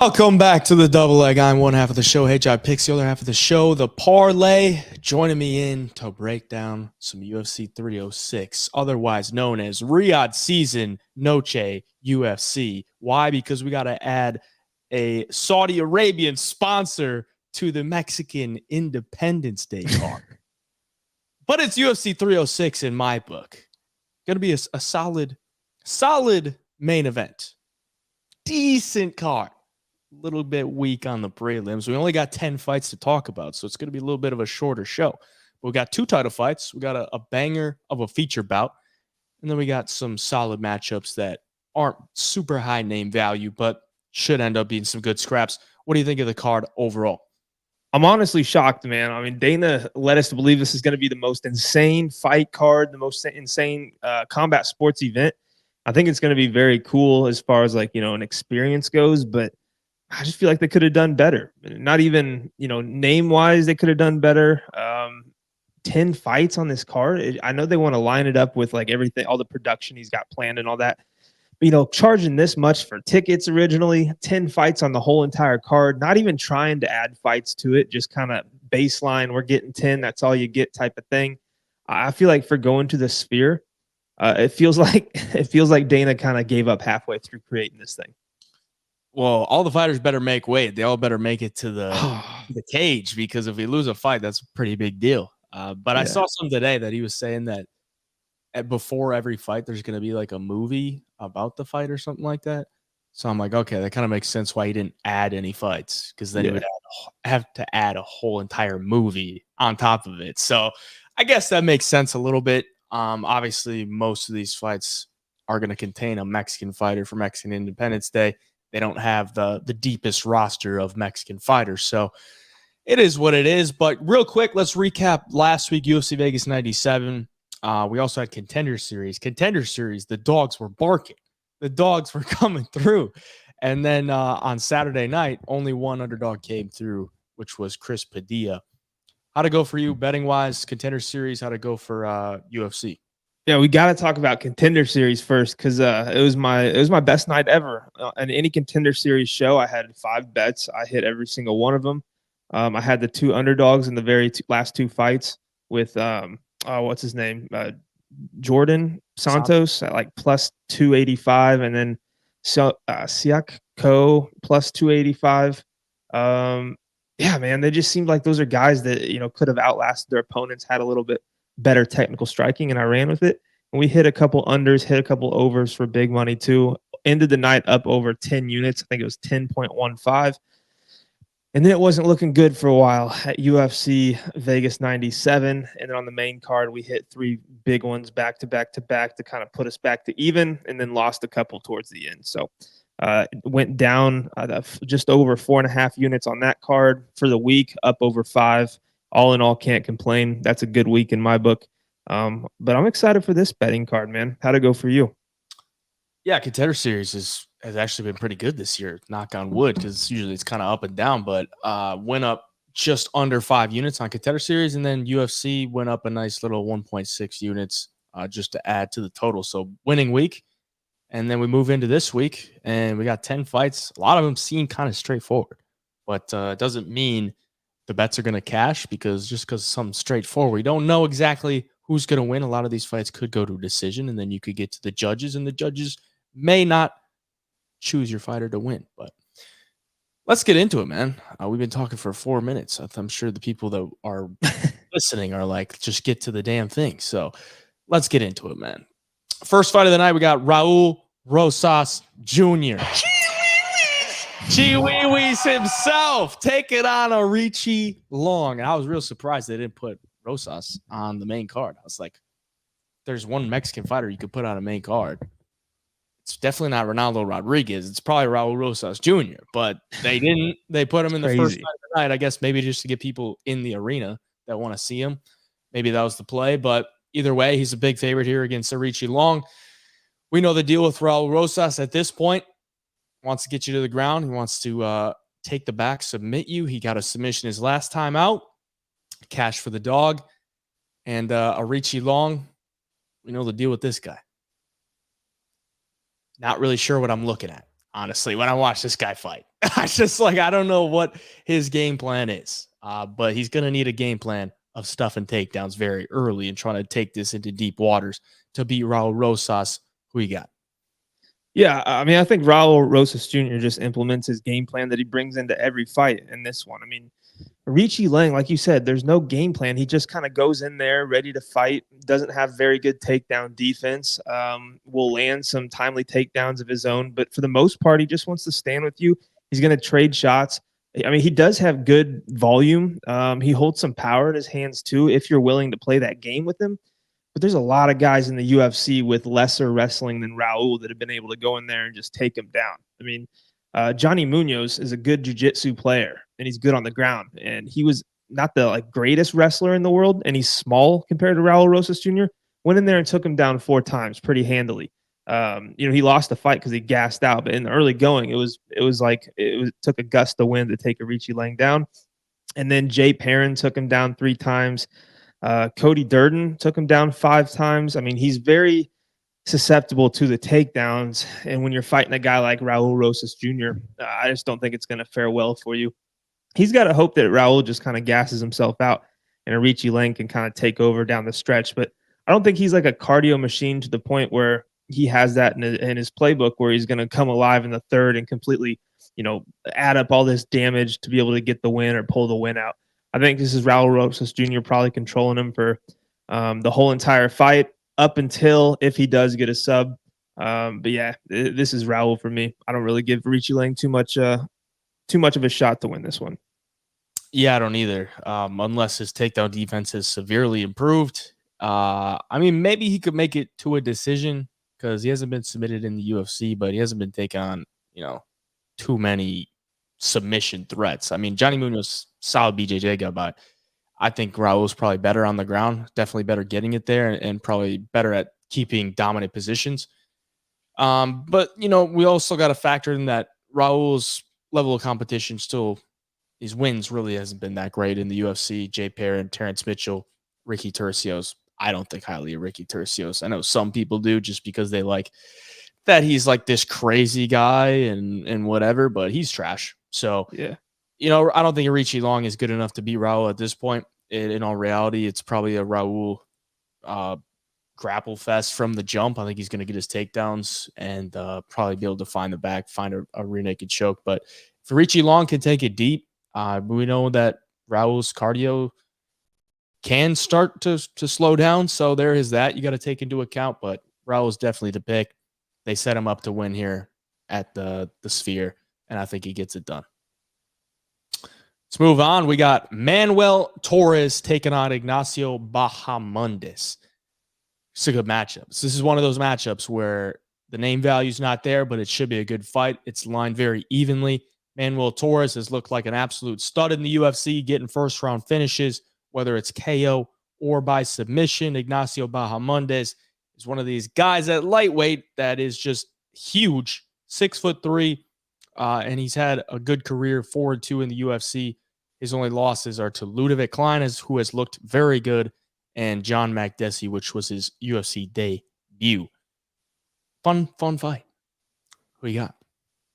Welcome back to the double leg. I'm one half of the show, HI Picks, the other half of the show, the parlay. Joining me in to break down some UFC 306, otherwise known as Riyadh season Noche UFC. Why? Because we got to add a Saudi Arabian sponsor to the Mexican Independence Day card. But it's UFC 306 in my book. Going to be a solid main event. Decent card. Little bit weak on the prelims. We only got 10 fights to talk about, so it's going to be a little bit of a shorter show. But we got 2 title fights. We got a banger of a feature bout, and then we got some solid matchups that aren't super high name value, but should end up being some good scraps. What do you think of the card overall? I'm honestly shocked, man. I mean, Dana led us to believe this is going to be the most insane fight card, the most insane combat sports event. I think it's going to be very cool as far as an experience goes, but I just feel like they could have done better. Not even, name-wise, they could have done better. 10 fights on this card. I know they want to line it up with everything, all the production he's got planned and all that. But, charging this much for tickets originally, 10 fights on the whole entire card, not even trying to add fights to it, just kind of baseline, we're getting 10, that's all you get type of thing. I feel like for going to the Sphere, it feels like Dana kind of gave up halfway through creating this thing. Well, all the fighters better make weight. They all better make it to the cage, because if we lose a fight, that's a pretty big deal. But yeah. I saw some today that he was saying that before every fight, there's going to be like a movie about the fight or something like that. So I'm like, okay, that kind of makes sense why he didn't add any fights, because then he would have to add a whole entire movie on top of it. So I guess that makes sense a little bit. Obviously, most of these fights are going to contain a Mexican fighter for Mexican Independence Day. They don't have the deepest roster of Mexican fighters. So it is what it is. But real quick, let's recap last week, UFC Vegas 97. We also had Contender Series. Contender Series, the dogs were barking. The dogs were coming through. And then on Saturday night, only one underdog came through, which was Chris Padilla. How'd it go for you betting-wise? Contender Series, how'd it go for UFC? Yeah, we got to talk about Contender Series first, because it was my best night ever. In any Contender Series show, I had 5 bets. I hit every single one of them. I had the 2 underdogs in the last 2 fights with what's his name, Jordan Santos at like plus 285, and then Siakko plus 285. Yeah, man, they just seemed like those are guys that could have outlasted their opponents, had a little bit better technical striking, and I ran with it. And we hit a couple unders, hit a couple overs for big money too. Ended the night up over 10 units. I think it was 10.15. And then it wasn't looking good for a while at UFC Vegas 97. And then on the main card, we hit 3 big ones back to back to back to kind of put us back to even, and then lost a couple towards the end. So it went down just over 4.5 units on that card for the week, up over 5. All in all, can't complain. That's a good week in my book. But I'm excited for this betting card, man. How'd it go for you? Yeah, Contender Series has actually been pretty good this year, knock on wood, because usually it's kind of up and down, but went up just under 5 units on Contender Series, and then UFC went up a nice little 1.6 units just to add to the total. So winning week. And then we move into this week, and we got 10 fights. A lot of them seem kind of straightforward, but it doesn't mean the bets are going to cash, because just because something's straightforward, we don't know exactly who's going to win. A lot of these fights could go to a decision, and then you could get to the judges, and the judges may not choose your fighter to win. But let's get into it, man. We've been talking for 4 minutes. I'm sure the people that are listening are like, just get to the damn thing. So let's get into it, man. First fight of the night, we got Raul Rosas Jr. Chiwiwis himself taking on Aoriqileng. And I was real surprised they didn't put Rosas on the main card. I was like, there's one Mexican fighter you could put on a main card. It's definitely not Ronaldo Rodriguez. It's probably Raul Rosas Jr., but they didn't. They put him in the first fight of the night, I guess maybe just to get people in the arena that want to see him. Maybe that was the play, but either way, he's a big favorite here against Aoriqileng. We know the deal with Raul Rosas at this point. Wants to get you to the ground. He wants to take the back, submit you. He got a submission his last time out. Cash for the dog. And Aoriqileng, we know the deal with this guy. Not really sure what I'm looking at, honestly, when I watch this guy fight. I just like, I don't know what his game plan is, but he's going to need a game plan of stuffing takedowns very early and trying to take this into deep waters to beat Raul Rosas. Who you got? Yeah, I mean, I think Raul Rosas Jr. just implements his game plan that he brings into every fight in this one. I mean, Aoriqileng, like you said, there's no game plan. He just kind of goes in there ready to fight, doesn't have very good takedown defense, will land some timely takedowns of his own. But for the most part, he just wants to stand with you. He's going to trade shots. I mean, he does have good volume. He holds some power in his hands too, if you're willing to play that game with him. But there's a lot of guys in the UFC with lesser wrestling than Raul that have been able to go in there and just take him down. I mean, Johnny Munoz is a good jiu-jitsu player, and he's good on the ground. And he was not the like greatest wrestler in the world, and he's small compared to Raul Rosas Jr. Went in there and took him down 4 times pretty handily. He lost the fight because he gassed out, but in the early going, it took a gust of wind to take Aoriqileng down. And then Jay Perrin took him down 3 times. Cody Durden took him down 5 times. I mean, he's very susceptible to the takedowns. And when you're fighting a guy like Raul Rosas Jr., I just don't think it's going to fare well for you. He's got to hope that Raul just kind of gasses himself out and Aoriqileng can kind of take over down the stretch. But I don't think he's like a cardio machine to the point where he has that in his playbook where he's going to come alive in the third and completely, add up all this damage to be able to get the win or pull the win out. I think this is Raul Rosas Jr. probably controlling him for the whole entire fight up until if he does get a sub. But yeah, this is Raul for me. I don't really give Aoriqileng too much of a shot to win this one. Yeah, I don't either. Unless his takedown defense is severely improved. I mean, maybe he could make it to a decision because he hasn't been submitted in the UFC, but he hasn't been taking on, too many submission threats. I mean, Johnny Munoz, solid BJJ guy, but I think Raul's probably better on the ground, definitely better getting it there, and probably better at keeping dominant positions. But we also got to factor in that Raul's level of competition still, his wins really hasn't been that great in the UFC. Jay Perrin, Terrence Mitchell, Ricky Turcios. I don't think highly of Ricky Turcios. I know some people do just because they like that he's like this crazy guy and whatever, but he's trash. So, yeah, I don't think Aoriqileng is good enough to beat Raul at this point. In all reality, it's probably a Raul grapple fest from the jump. I think he's going to get his takedowns and probably be able to find the back, find a rear naked choke. But if Aoriqileng can take it deep, we know that Raul's cardio can start to slow down. So there is that you got to take into account. But Raul's definitely the pick. They set him up to win here at the Sphere, and I think he gets it done. Let's move on. We got Manuel Torres taking on Ignacio Bahamondes. It's a good matchup. So this is one of those matchups where the name value is not there, but it should be a good fight. It's lined very evenly. Manuel Torres has looked like an absolute stud in the UFC, getting first-round finishes, whether it's KO or by submission. Ignacio Bahamondes is one of these guys at lightweight that is just huge, 6'3", and he's had a good career forward too in the UFC. His only losses are to Ludovic Klein, who has looked very good, and John Makdessi, which was his UFC debut. Fun fight. Who you got?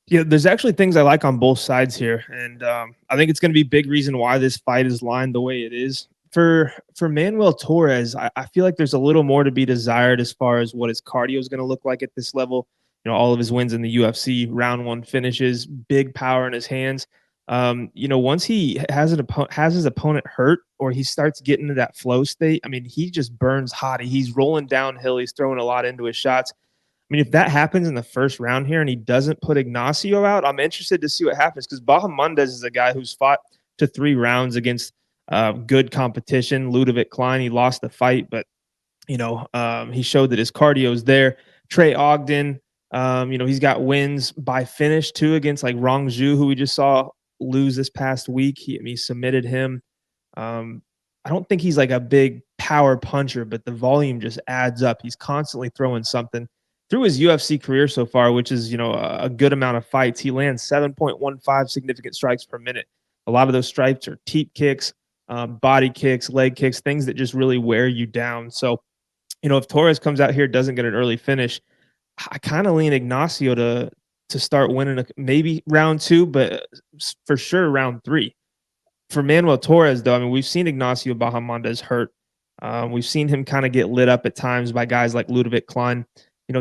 Yeah, there's actually things I like on both sides here, and I think it's going to be a big reason why this fight is lined the way it is. For Manuel Torres, I feel like there's a little more to be desired as far as what his cardio is going to look like at this level. All of his wins in the UFC, round one finishes, big power in his hands. Once he has his opponent hurt or he starts getting into that flow state, I mean, he just burns hot. He's rolling downhill. He's throwing a lot into his shots. I mean, if that happens in the first round here and he doesn't put Ignacio out, I'm interested to see what happens because Bahamondes is a guy who's fought to 3 rounds against good competition. Ludovic Klein, he lost the fight, but he showed that his cardio is there. Trey Ogden, he's got wins by finish too against like Rong Zhu, who we just saw lose this past week. He submitted him. I don't think he's like a big power puncher, but the volume just adds up. He's constantly throwing something. Through his UFC career so far, which is, a good amount of fights, he lands 7.15 significant strikes per minute. A lot of those strikes are teep kicks, body kicks, leg kicks, things that just really wear you down. So, if Torres comes out here, doesn't get an early finish, I kind of lean Ignacio to to start winning maybe round 2, but for sure round 3. For Manuel Torres, though, I mean, we've seen Ignacio Bahamondes hurt. We've seen him kind of get lit up at times by guys like Ludovic Klein.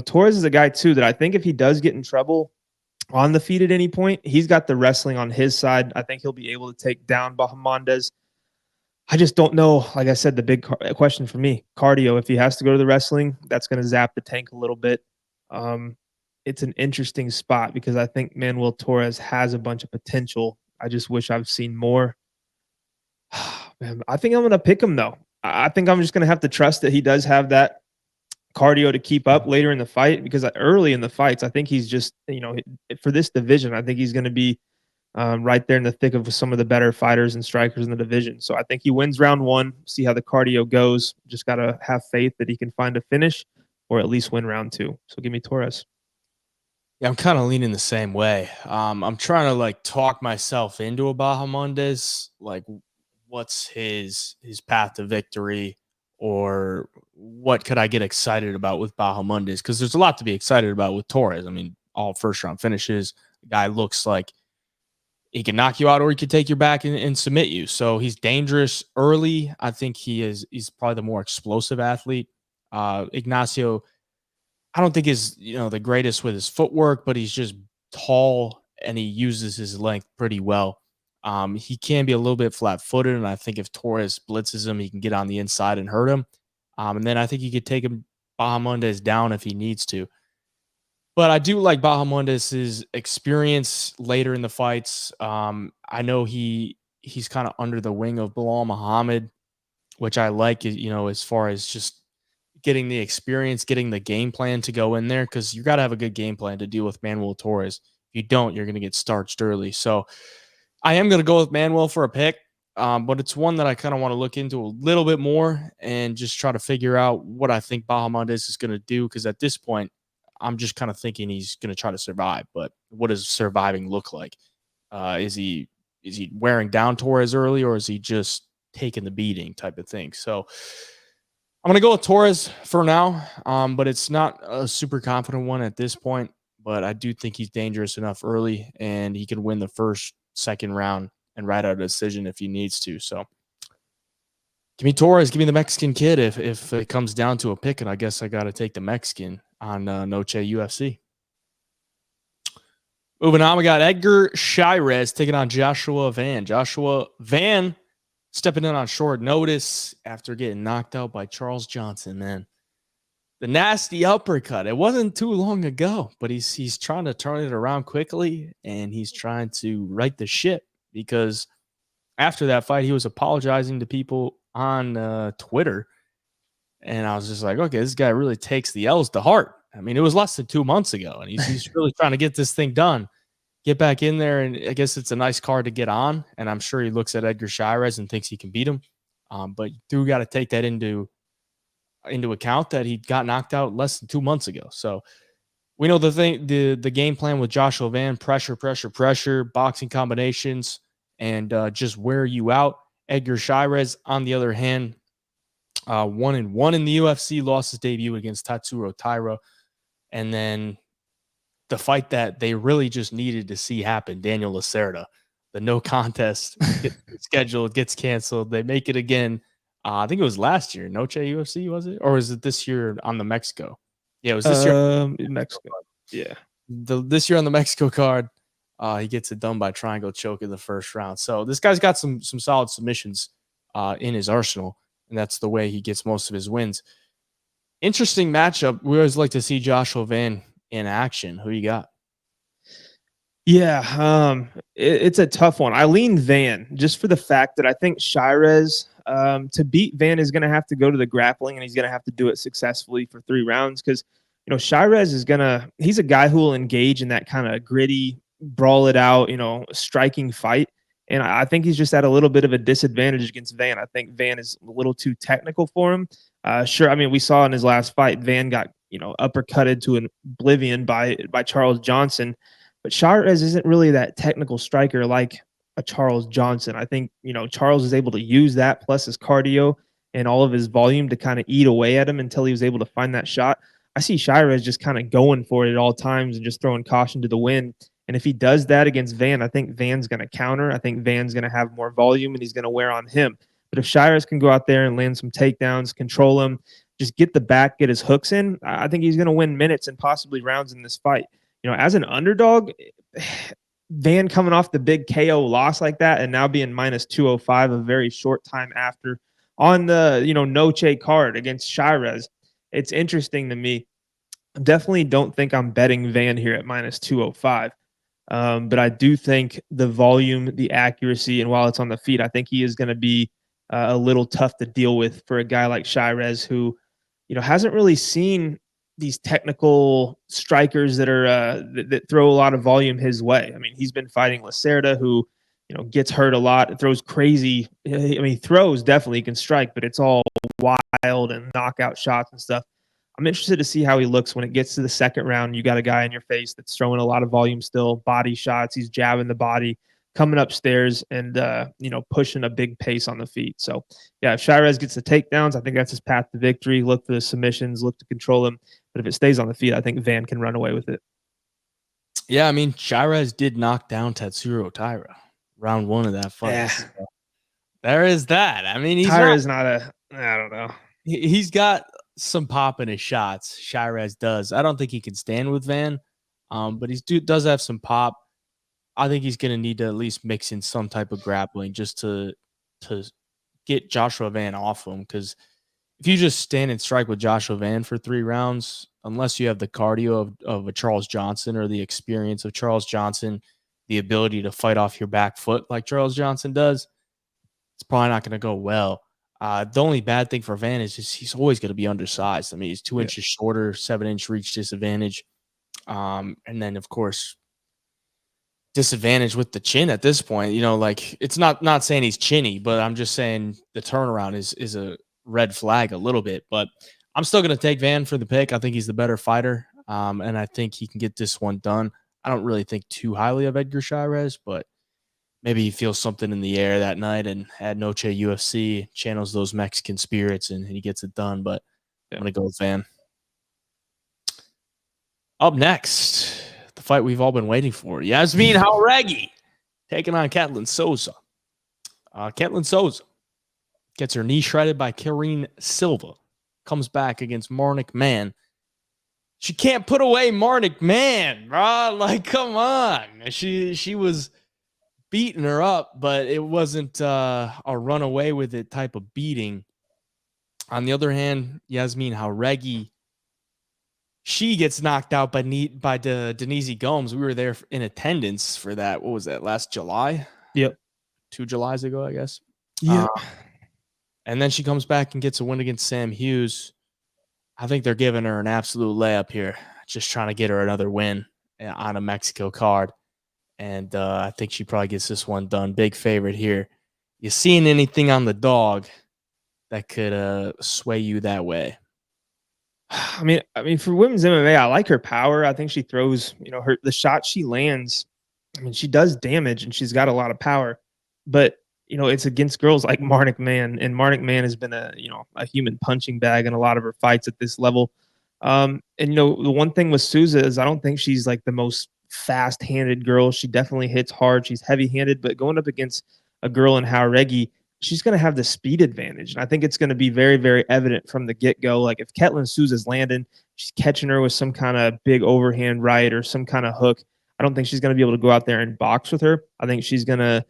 Torres is a guy too that I think if he does get in trouble on the feet at any point, he's got the wrestling on his side. I think he'll be able to take down Bahamondes. I just don't know. Like I said, the big question for me, cardio. If he has to go to the wrestling, that's going to zap the tank a little bit. Um, it's an interesting spot because I think Manuel Torres has a bunch of potential. I just wish I've seen more. Man, I think I'm going to pick him, though. I think I'm just going to have to trust that he does have that cardio to keep up later in the fight, because early in the fights, I think he's just, for this division, I think he's going to be right there in the thick of some of the better fighters and strikers in the division. So I think he wins round 1, see how the cardio goes. Just got to have faith that he can find a finish or at least win round 2. So give me Torres. Yeah, I'm kind of leaning the same way. I'm trying to like talk myself into a Bahamondes, like what's his path to victory, or what could I get excited about with Bahamondes? Because there's a lot to be excited about with Torres. I mean, all first round finishes. The guy looks like he can knock you out or he can take your back and submit you. So he's dangerous early. I think he's probably the more explosive athlete. Ignacio, I don't think is the greatest with his footwork, but he's just tall and he uses his length pretty well. He can be a little bit flat-footed, and I think if Torres blitzes him, he can get on the inside and hurt him. And then I think he could take him Bahamondes down if he needs to. But I do like Bahamondes' experience later in the fights. I know he's kind of under the wing of Bilal Muhammad, which I like, as far as just getting the experience, getting the game plan to go in there, because you got to have a good game plan to deal with Manuel Torres. If you don't, you're going to get starched early. So I am going to go with Manuel for a pick, but it's one that I kind of want to look into a little bit more and just try to figure out what I think Bahamondes is going to do, because at this point, I'm just kind of thinking he's going to try to survive. But what does surviving look like? Is he wearing down Torres early, or is he just taking the beating type of thing? So I'm going to go with Torres for now, but it's not a super confident one at this point. But I do think he's dangerous enough early, and he can win the first, second round and ride out a decision if he needs to. So give me Torres, give me the Mexican kid if it comes down to a pick, and I guess I got to take the Mexican on Noche UFC. Moving on, we got Edgar Chairez taking on Joshua Van. Joshua Van stepping in on short notice after getting knocked out by Charles Johnson, man. The nasty uppercut. It wasn't too long ago, but he's trying to turn it around quickly, and he's trying to right the ship, because after that fight, he was apologizing to people on Twitter. And I was just like, okay, this guy really takes the L's to heart. I mean, it was less than 2 months ago, and he's really trying to get this thing done, get back in there. And I guess it's a nice card to get on. And I'm sure he looks at Edgar Chairez and thinks he can beat him. But you do got to take that into account that he got knocked out less than 2 months ago. So we know the game plan with Joshua Van: pressure, boxing combinations, and just wear you out. Edgar Chairez, on the other hand, 1-1 in the UFC, lost his debut against Tatsuro Taira. And then the fight that they really just needed to see happen, Daniel Lacerda, the no contest gets scheduled, gets canceled. They make it again. I think it was last year, Noche UFC, was it? Or was it this year on the Mexico? Yeah, it was this year. In Mexico. Yeah. This year on the Mexico card, he gets it done by triangle choke in the first round. So this guy's got some solid submissions in his arsenal, and that's the way he gets most of his wins. Interesting matchup. We always like to see Joshua Van in action. Who you got? Yeah, it's a tough one. I lean Van just for the fact that I think Chairez, to beat Van, is going to have to go to the grappling, and he's going to have to do it successfully for 3 rounds, because Chairez he's a guy who will engage in that kind of gritty, brawl it out, striking fight. And I think he's just at a little bit of a disadvantage against Van. I think Van is a little too technical for him. Sure, I mean, we saw in his last fight, Van got uppercutted to an oblivion by Charles Johnson. But Chairez isn't really that technical striker like a Charles Johnson. I think, Charles is able to use that plus his cardio and all of his volume to kind of eat away at him until he was able to find that shot. I see Chairez just kind of going for it at all times and just throwing caution to the wind. And if he does that against Van, I think Van's going to counter. I think Van's going to have more volume and he's going to wear on him. But if Chairez can go out there and land some takedowns, control him, just get the back, get his hooks in, I think he's going to win minutes and possibly rounds in this fight. As an underdog, Van coming off the big KO loss like that and now being minus 205 a very short time after on the, Noche card against Chairez, it's interesting to me. I definitely don't think I'm betting Van here at minus 205. But I do think the volume, the accuracy, and while it's on the feet, I think he is going to be a little tough to deal with for a guy like Chairez who, hasn't really seen these technical strikers that are that throw a lot of volume his way. I mean, he's been fighting Lacerda, who gets hurt a lot, throws crazy. I mean, he throws definitely, he can strike, but it's all wild and knockout shots and stuff. I'm interested to see how he looks when it gets to the second round. You got a guy in your face that's throwing a lot of volume still, body shots. He's jabbing the body, coming upstairs, and pushing a big pace on the feet. So yeah, if Chairez gets the takedowns, I think that's his path to victory. Look for the submissions, look to control him. But if it stays on the feet, I think Van can run away with it. Yeah, I mean, Chairez did knock down Tatsuro Taira round 1 of that fight. Yeah. So there is that. I mean, Taira's not I don't know. He's got some pop in his shots. Chairez does. I don't think he can stand with Van, but he does have some pop. I think he's going to need to at least mix in some type of grappling just to get Joshua Van off him. Because if you just stand and strike with Joshua Van for 3 rounds, unless you have the cardio of a Charles Johnson or the experience of Charles Johnson, the ability to fight off your back foot like Charles Johnson does, it's probably not going to go well. The only bad thing for Van is just he's always going to be undersized. I mean, he's 2 inches shorter, 7-inch reach disadvantage. And then, of course, disadvantage with the chin at this point. Like it's not saying he's chinny, but I'm just saying the turnaround is a red flag a little bit. But I'm still going to take Van for the pick. I think he's the better fighter, and I think he can get this one done. I don't really think too highly of Edgar Chairez, but maybe he feels something in the air that night and at Noche UFC, channels those Mexican spirits, and he gets it done. But I'm going to go with Van. Up next, the fight we've all been waiting for. Yasmin Jauregui taking on Katlyn Souza. Katlyn Souza gets her knee shredded by Karine Silva. Comes back against Marnik Mann. She can't put away Marnik Mann, bro. Like, come on. She was beating her up, but it wasn't a run away with it type of beating. On the other hand, Yasmin Jauregui, she gets knocked out by Denise Gomes. We were there in attendance for that. What was that, last July? Yep. 2 Julys ago, I guess. Yeah. And then she comes back and gets a win against Sam Hughes. I think they're giving her an absolute layup here, just trying to get her another win on a Mexico card. And I think she probably gets this one done. Big favorite here. You seeing anything on the dog that could sway you that way? I mean, for women's MMA, I like her power. I think she throws, the shot she lands. I mean, she does damage and she's got a lot of power, but it's against girls like Marnik Mann, and Marnik Mann has been a human punching bag in a lot of her fights at this level. And the one thing with Souza is I don't think she's like the most fast-handed girl. She definitely hits hard. She's heavy-handed, but going up against a girl in Jauregui, she's going to have the speed advantage. And I think it's going to be very, very evident from the get-go. Like if Katlyn Souza's landing, she's catching her with some kind of big overhand right or some kind of hook. I don't think she's going to be able to go out there and box with her. I think she's going to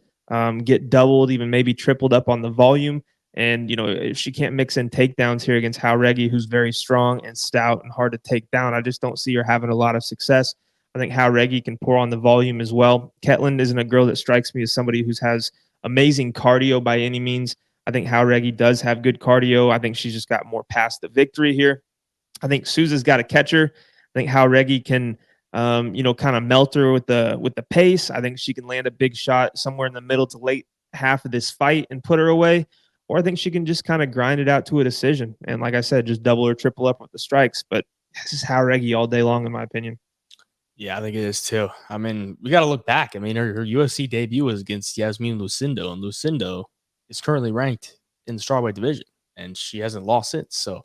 get doubled, even maybe tripled up on the volume. And, if she can't mix in takedowns here against Jauregui, who's very strong and stout and hard to take down, I just don't see her having a lot of success. I think Jauregui can pour on the volume as well. Katlyn isn't a girl that strikes me as somebody who has amazing cardio by any means. I think Jauregui does have good cardio. I think she's just got more past the victory here. I think Souza's got a catcher. I think Jauregui can, kind of melt her with the pace. I think she can land a big shot somewhere in the middle to late half of this fight and put her away. Or I think she can just kind of grind it out to a decision. And like I said, just double or triple up with the strikes. But this is Jauregui all day long, in my opinion. Yeah, I think it is too. I mean, we got to look back. I mean, her UFC debut was against Yasmin Lucindo, and Lucindo is currently ranked in the strawweight division, and she hasn't lost it. So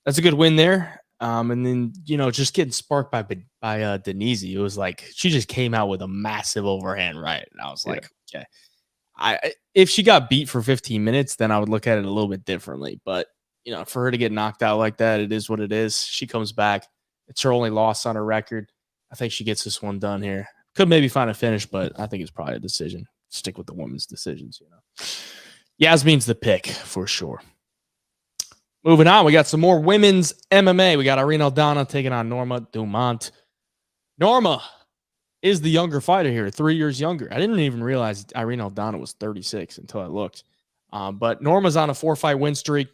that's a good win there. And then, just getting sparked by Denise. It was like she just came out with a massive overhand right. And I was like, okay. If she got beat for 15 minutes, then I would look at it a little bit differently. But, for her to get knocked out like that, it is what it is. She comes back. It's her only loss on her record. I think she gets this one done here. Could maybe find a finish, but I think it's probably a decision. Stick with the women's decisions, Yasmin's the pick for sure. Moving on, we got some more women's MMA. We got Irene Aldana taking on Norma Dumont. Norma is the younger fighter here, 3 years younger. I didn't even realize Irene Aldana was 36 until I looked. But Norma's on a 4-fight win streak.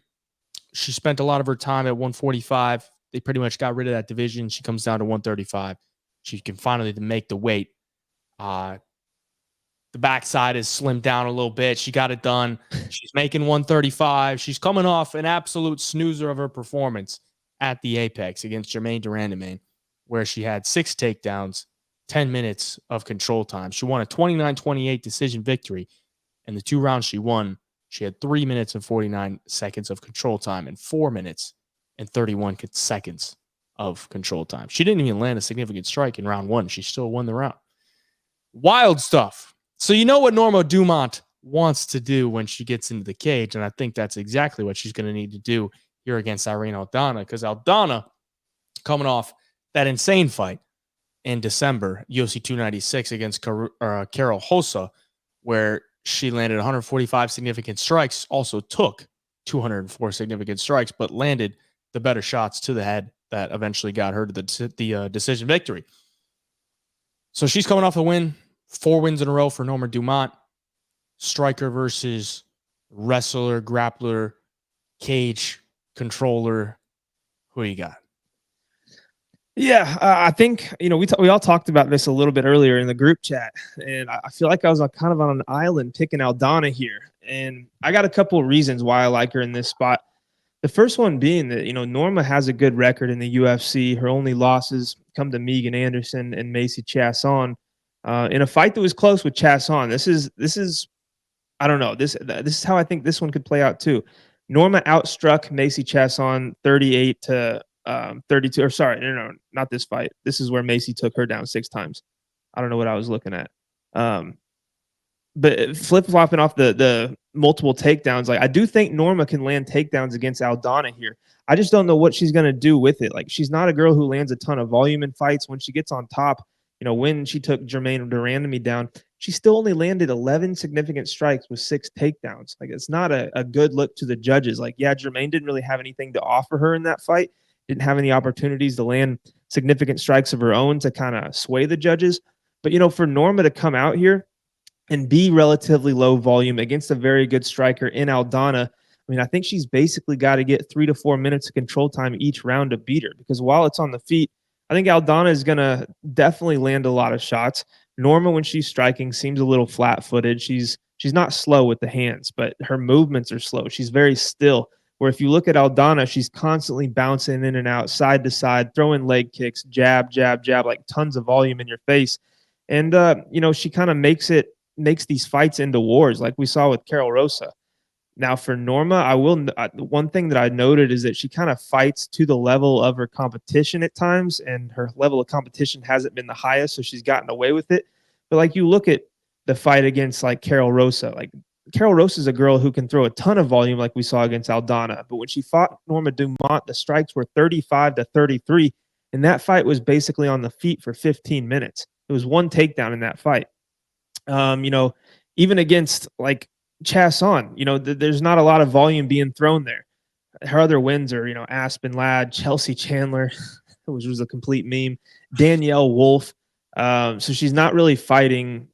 She spent a lot of her time at 145. They pretty much got rid of that division. She comes down to 135. She can finally make the weight. The backside is slimmed down a little bit. She got it done. She's making 135. She's coming off an absolute snoozer of her performance at the Apex against Germaine de Randamie, where she had 6 takedowns, 10 minutes of control time. She won a 29-28 decision victory. And the 2 rounds she won, she had 3 minutes and 49 seconds of control time and 4 minutes and 31 seconds of control time. She didn't even land a significant strike in round 1. She still won the round. Wild stuff. So you know what Norma Dumont wants to do when she gets into the cage, and I think that's exactly what she's going to need to do here against Irene Aldana, because Aldana, coming off that insane fight in December, UFC 296 against Carol Hossa, where she landed 145 significant strikes, also took 204 significant strikes, but landed the better shots to the head that eventually got her to the decision victory. So she's coming off a win. 4 wins in a row for Norma Dumont. Striker versus wrestler, grappler, cage controller. Who you got? Yeah, I think, we all talked about this a little bit earlier in the group chat, and I feel like I was kind of on an island picking Aldana here. And I got a couple of reasons why I like her in this spot. The first one being that, Norma has a good record in the UFC. Her only losses come to Megan Anderson and Macy Chiasson. In a fight that was close with Chiasson. This is I don't know. This is how I think this one could play out too. Norma outstruck Macy Chiasson 38 to 32. Or sorry, no, not this fight. This is where Macy took her down 6 times. I don't know what I was looking at. But flip-flopping off the multiple takedowns, like I do think Norma can land takedowns against Aldana here. I just don't know what she's going to do with it. Like, she's not a girl who lands a ton of volume in fights. When she gets on top, when she took Germaine de Randamie down, she still only landed 11 significant strikes with 6 takedowns. Like, it's not a good look to the judges. Like, yeah, Germaine didn't really have anything to offer her in that fight. Didn't have any opportunities to land significant strikes of her own to kind of sway the judges. But, for Norma to come out here and be relatively low volume against a very good striker in Aldana, I think she's basically got to get 3 to 4 minutes of control time each round to beat her, because while it's on the feet, I think Aldana is going to definitely land a lot of shots. Norma, when she's striking, seems a little flat-footed. She's not slow with the hands, but her movements are slow. She's very still, where if you look at Aldana, she's constantly bouncing in and out, side to side, throwing leg kicks, jab, jab, jab, like tons of volume in your face. And, she kind of makes these fights into wars like we saw with Carol Rosa. Now for Norma, one thing that I noted is that she kind of fights to the level of her competition at times, and her level of competition hasn't been the highest, so she's gotten away with it. But like, you look at the fight against like Carol Rosa, like Carol Rosa is a girl who can throw a ton of volume like we saw against Aldana. But when she fought Norma Dumont, the strikes were 35 to 33, and that fight was basically on the feet for 15 minutes. It was 1 takedown in that fight. Even against like Chiasson, there's not a lot of volume being thrown there. Her other wins are, Aspen Ladd, Chelsea Chandler, which was a complete meme, Danielle Wolf. So she's not really fighting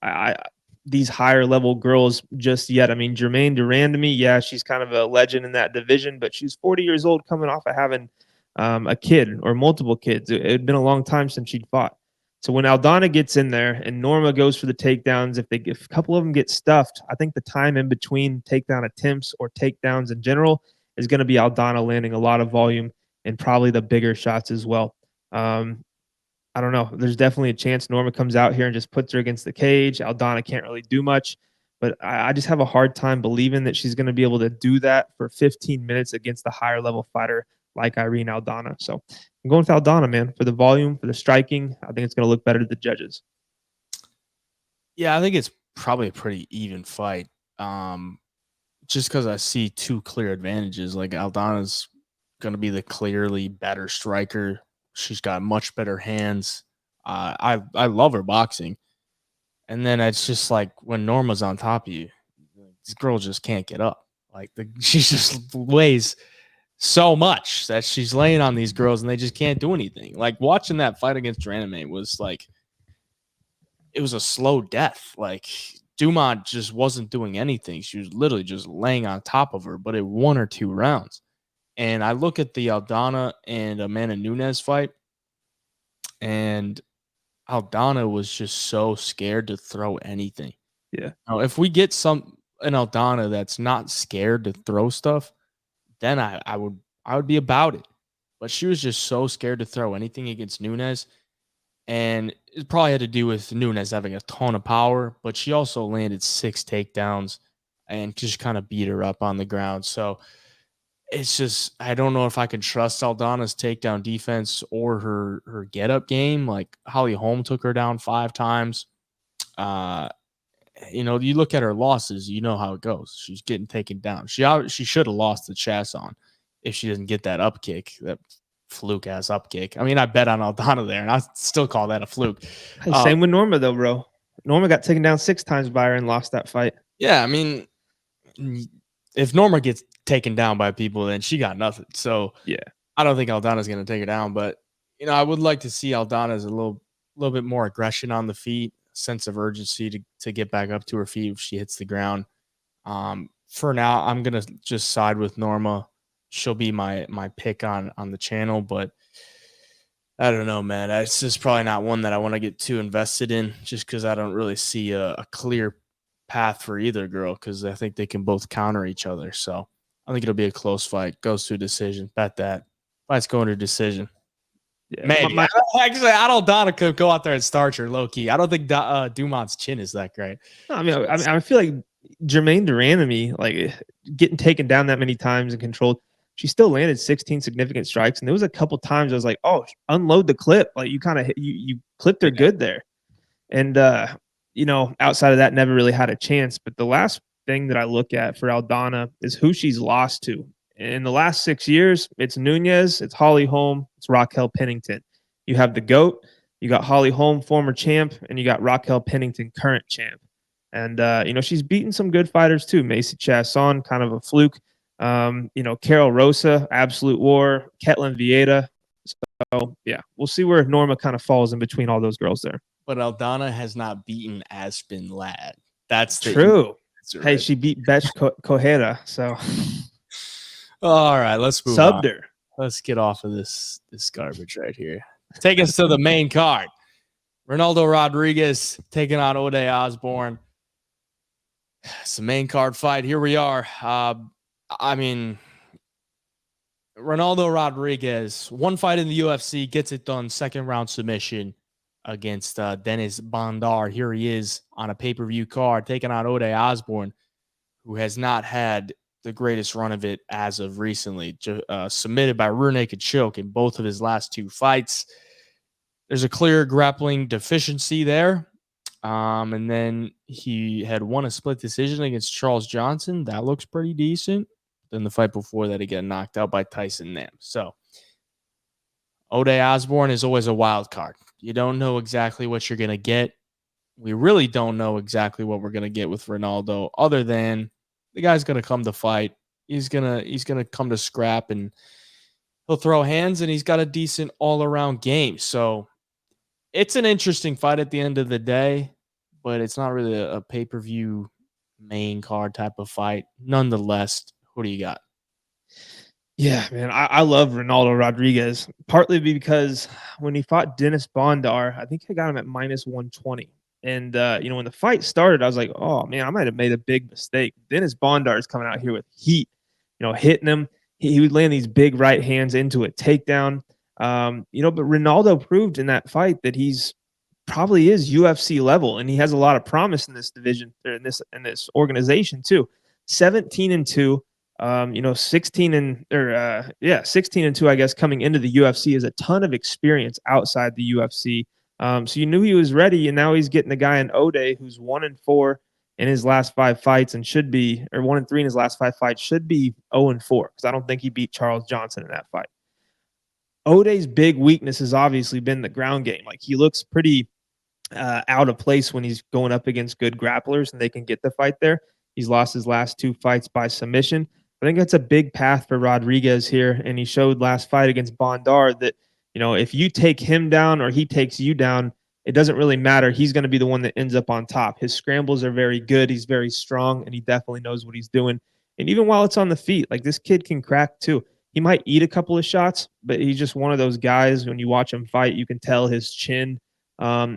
these higher level girls just yet. Germaine de Randamie, yeah, she's kind of a legend in that division, but she's 40 years old, coming off of having a kid or multiple kids. It had been a long time since she'd fought. So when Aldana gets in there and Norma goes for the takedowns, if a couple of them get stuffed, I think the time in between takedown attempts or takedowns in general is going to be Aldana landing a lot of volume and probably the bigger shots as well. I don't know. There's definitely a chance Norma comes out here and just puts her against the cage. Aldana can't really do much, but I just have a hard time believing that she's going to be able to do that for 15 minutes against a higher level fighter like Irene Aldana. So I'm going with Aldana, man, for the volume, for the striking. I think it's going to look better to the judges. Yeah, I think it's probably a pretty even fight. Just because I see two clear advantages. Like Aldana's going to be the clearly better striker. She's got much better hands. I love her boxing. And then it's just like when Norma's on top of you, this girl just can't get up. Like she just weighs so much that she's laying on these girls and they just can't do anything. Like watching that fight against Draname was like, it was a slow death. Like Dumont just wasn't doing anything. She was literally just laying on top of her, but it 1 or 2 rounds. And I look at the Aldana and Amanda Nunes fight, and Aldana was just so scared to throw anything. Yeah. Now, if we get an Aldana that's not scared to throw stuff, then I would be about it. But she was just so scared to throw anything against Nunes. And it probably had to do with Nunes having a ton of power, but she also landed 6 takedowns and just kind of beat her up on the ground. So it's just, I don't know if I can trust Aldana's takedown defense or her get up game. Like Holly Holm took her down 5 times. You know, you look at her losses, you know how it goes. She's getting taken down. She should have lost the Chasson if she doesn't get that up kick, that fluke ass up kick. I mean, I bet on Aldana there, and I still call that a fluke. Hey, same with Norma though, bro. Norma got taken down 6 times by her and lost that fight. Yeah, I mean, if Norma gets taken down by people, then she got nothing. So yeah, I don't think Aldana's going to take her down, but you know, I would like to see Aldana's a little bit more aggression on the feet, sense of urgency to get back up to her feet if she hits the ground. For now, I'm gonna just side with Norma. She'll be my pick on the channel, but I don't know, man. It's just probably not one that I want to get too invested in, just because I don't really see a clear path for either girl, because I think they can both counter each other. So I think it'll be a close fight. Goes to a decision. Bet that. Fight's going to a decision. Yeah, maybe. Actually, Aldana could go out there and starch her low key. I don't think Dumont's chin is that great. No, I feel like Germaine Duranami, like getting taken down that many times and controlled, she still landed 16 significant strikes. And there was a couple times I was like, oh, unload the clip. Like you kind of you clipped her good there. And you know, outside of that, never really had a chance. But the last thing that I look at for Aldana is who she's lost to. In the last 6 years, it's Nunes, it's Holly Holm, it's Raquel Pennington. You have the GOAT, you got Holly Holm, former champ, and you got Raquel Pennington, current champ. And you know, she's beaten some good fighters too. Macy Chasson, kind of a fluke. You know, Carol Rosa, absolute war. Ketlin Vieira. So yeah, we'll see where Norma kind of falls in between all those girls there. But Aldana has not beaten Aspen Ladd. That's true. Hey, she beat Betch Cojera. So all right, let's move on. Her. Let's get off of this garbage right here. Take us to the main card. Ronaldo Rodriguez taking on Ode Osbourne. It's the main card fight. Here we are. I mean, Ronaldo Rodriguez, one fight in the UFC, gets it done, 2nd round submission against Dennis Bondar. Here he is on a pay-per-view card taking on Ode Osbourne, who has not had the greatest run of it as of recently. Submitted by rear naked choke in both of his last 2 fights. There's a clear grappling deficiency there. And then he had won a split decision against Charles Johnson. That looks pretty decent. Then the fight before that, he got knocked out by Tyson Nam. So Ode Osbourne is always a wild card. You don't know exactly what you're going to get. We really don't know exactly what we're going to get with Ronaldo, other than the guy's going to come to fight. He's going to come to scrap, and he'll throw hands, and he's got a decent all-around game. So it's an interesting fight at the end of the day, but it's not really a pay-per-view main card type of fight. Nonetheless, who do you got? Yeah, man, I love Ronaldo Rodriguez, partly because when he fought Dennis Bondar, I think I got him at -120. And, you know, when the fight started, I was like, oh, man, I might have made a big mistake. Dennis Bondar is coming out here with heat, you know, hitting him. He would land these big right hands into a takedown. You know, but Ronaldo proved in that fight that he's probably is UFC level, and he has a lot of promise in this division, or in this organization too. 17-2. 16 and 2, I guess, coming into the UFC is a ton of experience outside the UFC. So you knew he was ready, and now he's getting a guy in Ode who's 1-4 in his last 5 fights and should be, or 1-3 in his last 5 fights, should be 0-4 because I don't think he beat Charles Johnson in that fight. Ode's big weakness has obviously been the ground game. Like, he looks pretty out of place when he's going up against good grapplers and they can get the fight there. He's lost his last 2 fights by submission. I think that's a big path for Rodriguez here, and he showed last fight against Bondar that, if you take him down or he takes you down, it doesn't really matter. He's going to be the one that ends up on top. His scrambles are very good. He's very strong, and he definitely knows what he's doing. And even while it's on the feet, like, this kid can crack too. He might eat a couple of shots, but he's just one of those guys, when you watch him fight, you can tell his chin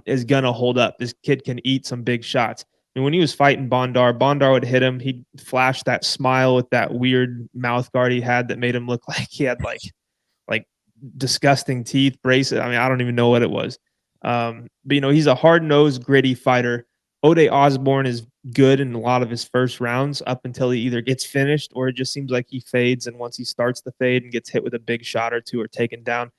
is going to hold up. This kid can eat some big shots. And when he was fighting Bondar would hit him. He'd flash that smile with that weird mouth guard he had that made him look like he had like disgusting teeth, braces. I mean, I don't even know what it was. But he's a hard-nosed, gritty fighter. Ode Osbourne is good in a lot of his first rounds up until he either gets finished or it just seems like he fades. And once he starts the fade and gets hit with a big shot or two or taken down,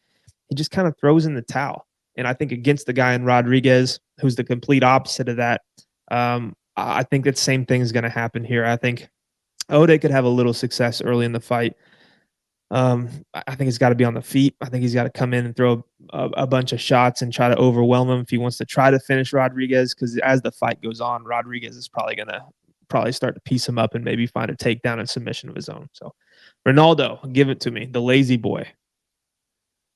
he just kind of throws in the towel. And I think against the guy in Rodriguez, who's the complete opposite of that, I think that same thing is going to happen here. I think Ode could have a little success early in the fight. I think he's got to be on the feet. I think he's got to come in and throw a bunch of shots and try to overwhelm him if he wants to try to finish Rodriguez, because as the fight goes on, Rodriguez is probably going to start to piece him up and maybe find a takedown and submission of his own. So Ronaldo, give it to me, the lazy boy.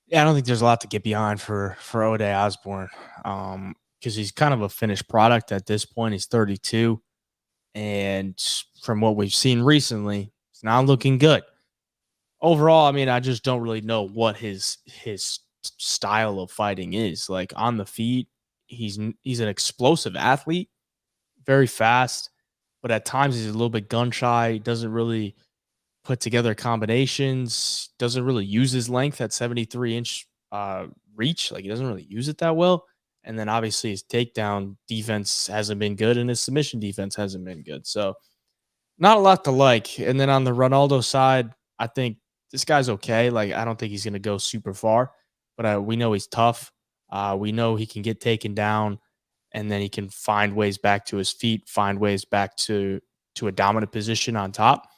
Yeah, I don't think there's a lot to get behind for Ode Osbourne, because he's kind of a finished product at this point. He's 32, and from what we've seen recently, it's not looking good. Overall, I mean, I just don't really know what his style of fighting is. Like, on the feet, he's an explosive athlete, very fast, but at times he's a little bit gun shy. He doesn't really put together combinations, doesn't really use his length at 73-inch reach. Like, he doesn't really use it that well. And then obviously his takedown defense hasn't been good and his submission defense hasn't been good. So not a lot to like. And then on the Ronaldo side, I think this guy's okay. Like, I don't think he's going to go super far, but we know he's tough. We know he can get taken down, and then he can find ways back to his feet, find ways back to a dominant position on top.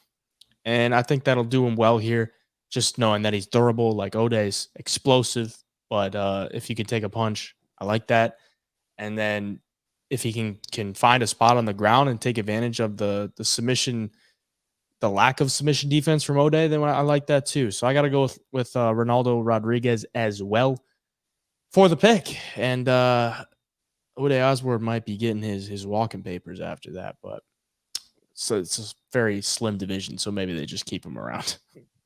And I think that'll do him well here, just knowing that he's durable. Like, Ode's explosive, but if he can take a punch, I like that. And then if he can find a spot on the ground and take advantage of the submission, the lack of submission defense from Ode, then I like that too. So I got to go with Ronaldo Rodriguez as well for the pick. And Ode Osbourne might be getting his walking papers after that, but so it's a very slim division, so maybe they just keep him around.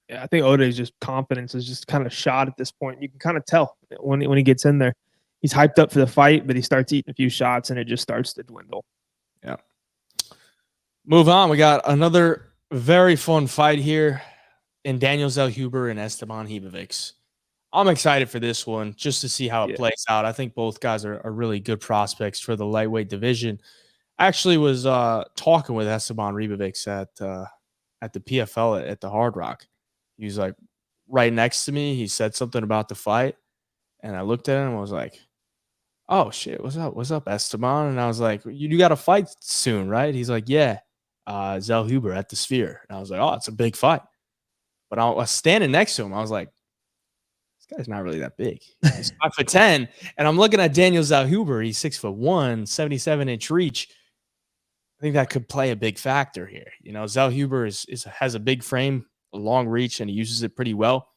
Yeah, I think Ode's just confidence is just kind of shot at this point. You can kind of tell when he gets in there. He's hyped up for the fight, but he starts eating a few shots and it just starts to dwindle. Yeah. Move on. We got another very fun fight here in Daniel Zellhuber and Esteban Ribovics. I'm excited for this one just to see how it plays out. I think both guys are really good prospects for the lightweight division. I actually was talking with Esteban Ribovics at the PFL at the Hard Rock. He was like right next to me. He said something about the fight, and I looked at him and was like, "Oh shit, what's up, Esteban?" And I was like, "You got a fight soon, right?" He's like, "Yeah, Zellhuber at the Sphere." And I was like, "Oh, it's a big fight." But I was standing next to him. I was like, "This guy's not really that big. He's 5'10", and I'm looking at Daniel Zellhuber. He's 6'1", 77-inch reach. I think that could play a big factor here. Zellhuber has a big frame, a long reach, and he uses it pretty well.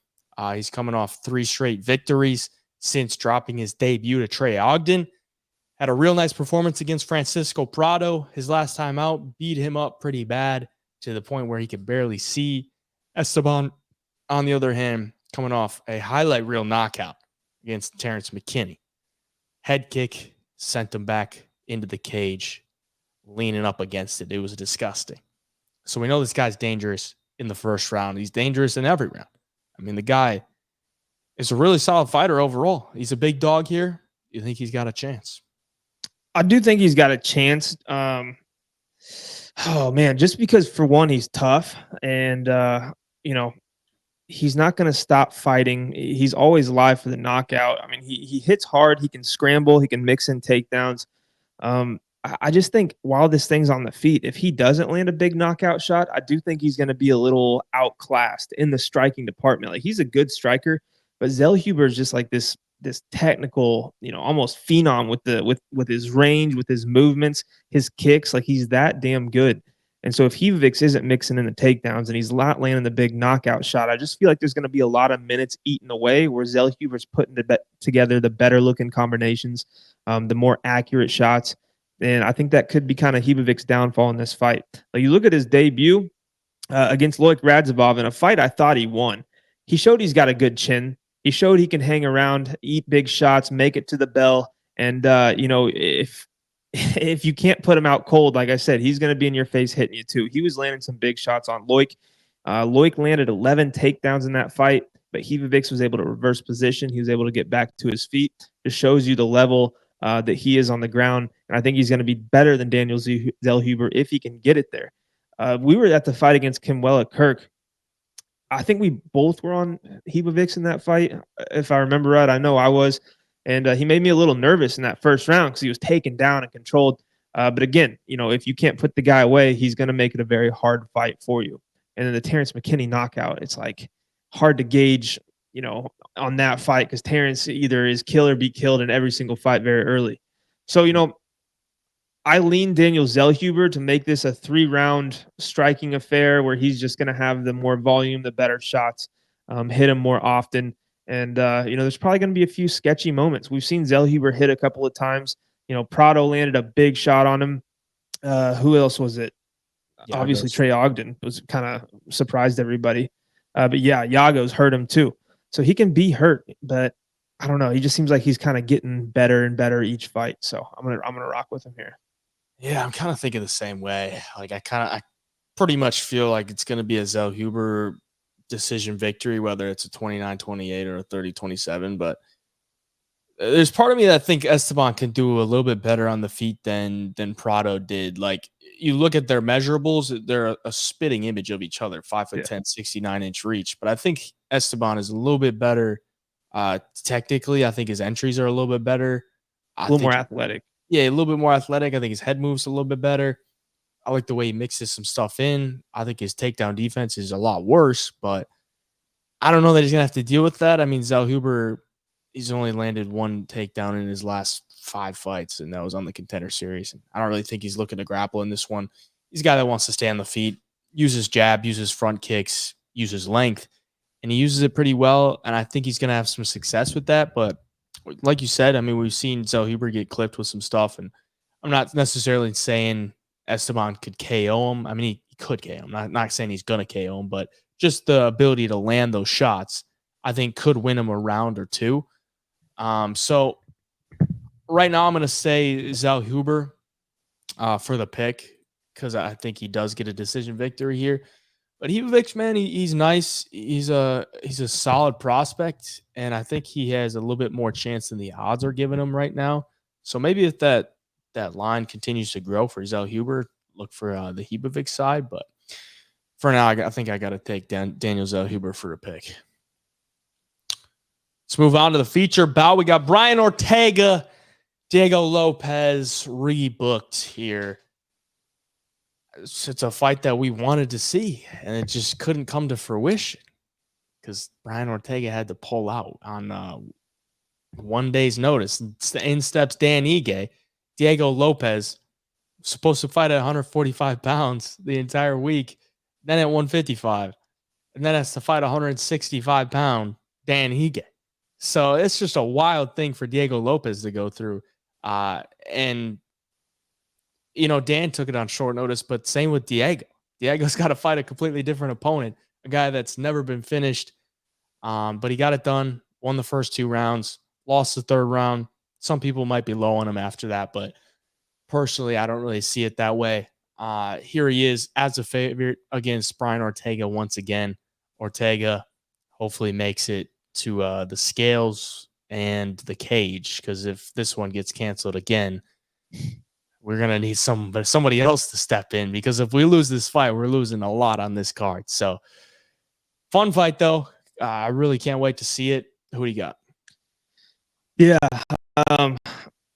He's coming off 3 straight victories since dropping his debut to Trey Ogden. Had a real nice performance against Francisco Prado. His last time out, beat him up pretty bad to the point where he could barely see. Esteban, on the other hand, coming off a highlight reel knockout against Terrence McKinney. Head kick sent him back into the cage, leaning up against it. It was disgusting. So we know this guy's dangerous in the first round. He's dangerous in every round. I mean, the guy is a really solid fighter overall. He's a big dog here. You think he's got a chance? I do think he's got a chance. Oh man, just because for one he's tough and you know, he's not going to stop fighting. He's always live for the knockout. I mean, he hits hard, he can scramble, he can mix in takedowns. I just think while this thing's on the feet, if he doesn't land a big knockout shot, I do think he's going to be a little outclassed in the striking department. Like he's a good striker, but Zellhuber is just like this technical, almost phenom with with his range, with his movements, his kicks. Like he's that damn good. And so if Ribovics isn't mixing in the takedowns and he's not landing the big knockout shot, I just feel like there's going to be a lot of minutes eaten away where Zellhuber's putting together the better looking combinations, the more accurate shots. And I think that could be kind of Ribovics' downfall in this fight. Like you look at his debut against Loic Radzhabov in a fight I thought he won. He showed he's got a good chin. He showed he can hang around, eat big shots, make it to the bell. And if if you can't put him out cold, like I said, he's going to be in your face hitting you too. He was landing some big shots on Loic. Loic landed 11 takedowns in that fight, but Ribovics was able to reverse position. He was able to get back to his feet. Just shows you the level that he is on the ground. And I think he's going to be better than Daniel Zellhuber if he can get it there. We were at the fight against Kimwella Kirk. I think we both were on Ribovics in that fight, if I remember right. I know I was. And he made me a little nervous in that first round because he was taken down and controlled. But again, if you can't put the guy away, he's going to make it a very hard fight for you. And then the Terrence McKinney knockout, it's like hard to gauge, on that fight because Terrence either is kill or be killed in every single fight very early. So, I lean Daniel Zellhuber to make this a 3-round striking affair where he's just going to have the more volume, the better shots, hit him more often. And, there's probably going to be a few sketchy moments. We've seen Zellhuber hit a couple of times. Prado landed a big shot on him. Who else was it? Obviously, Trey Ogden was kind of surprised everybody. But yeah, Yago's hurt him too. So he can be hurt, but I don't know. He just seems like he's kind of getting better and better each fight. So I'm gonna rock with him here. Yeah, I'm kind of thinking the same way. Like I pretty much feel like it's going to be a Zellhuber decision victory, whether it's a 29-28 or a 30-27. But there's part of me that think Esteban can do a little bit better on the feet than Prado did. Like you look at their measurables, they're a spitting image of each other, 5'10", 69-inch reach. But I think Esteban is a little bit better technically. I think his entries are a little bit better. A little more athletic. Yeah, a little bit more athletic. I think his head moves a little bit better. I like the way he mixes some stuff in. I think his takedown defense is a lot worse, but I don't know that he's gonna have to deal with that. I mean, Zellhuber, he's only landed one takedown in his last 5 fights, and that was on the Contender Series. I don't really think he's looking to grapple in this one. He's a guy that wants to stay on the feet, uses jab, uses front kicks, uses length, and he uses it pretty well. And I think he's gonna have some success with that. But like you said, I mean, we've seen Zellhuber get clipped with some stuff, and I'm not necessarily saying Esteban could KO him. I mean, he could KO him. Not saying he's gonna KO him, but just the ability to land those shots, I think, could win him a round or two. So right now, I'm gonna say Zellhuber for the pick because I think he does get a decision victory here. But Ribovics, man, he's nice. He's a solid prospect, and I think he has a little bit more chance than the odds are giving him right now. So maybe if that line continues to grow for Zellhuber, look for the Ribovics side. But for now, I think I got to take Daniel Zellhuber for a pick. Let's move on to the feature bout. We got Brian Ortega, Diego Lopes rebooked here. It's a fight that we wanted to see, and it just couldn't come to fruition because Brian Ortega had to pull out on 1 day's notice. In steps Dan Ige. Diego Lopes, supposed to fight at 145 pounds the entire week, then at 155, and then has to fight 165-pound Dan Ige. So it's just a wild thing for Diego Lopes to go through. And Dan took it on short notice, but same with Diego. Diego's got to fight a completely different opponent, a guy that's never been finished. But he got it done, won the first 2 rounds, lost the 3rd round. Some people might be low on him after that, but personally, I don't really see it that way. Here he is as a favorite against Brian Ortega once again. Ortega hopefully makes it to the scales and the cage, because if this one gets canceled again, we're going to need somebody else to step in, because if we lose this fight, we're losing a lot on this card. So fun fight, though. I really can't wait to see it. Who do you got? Yeah.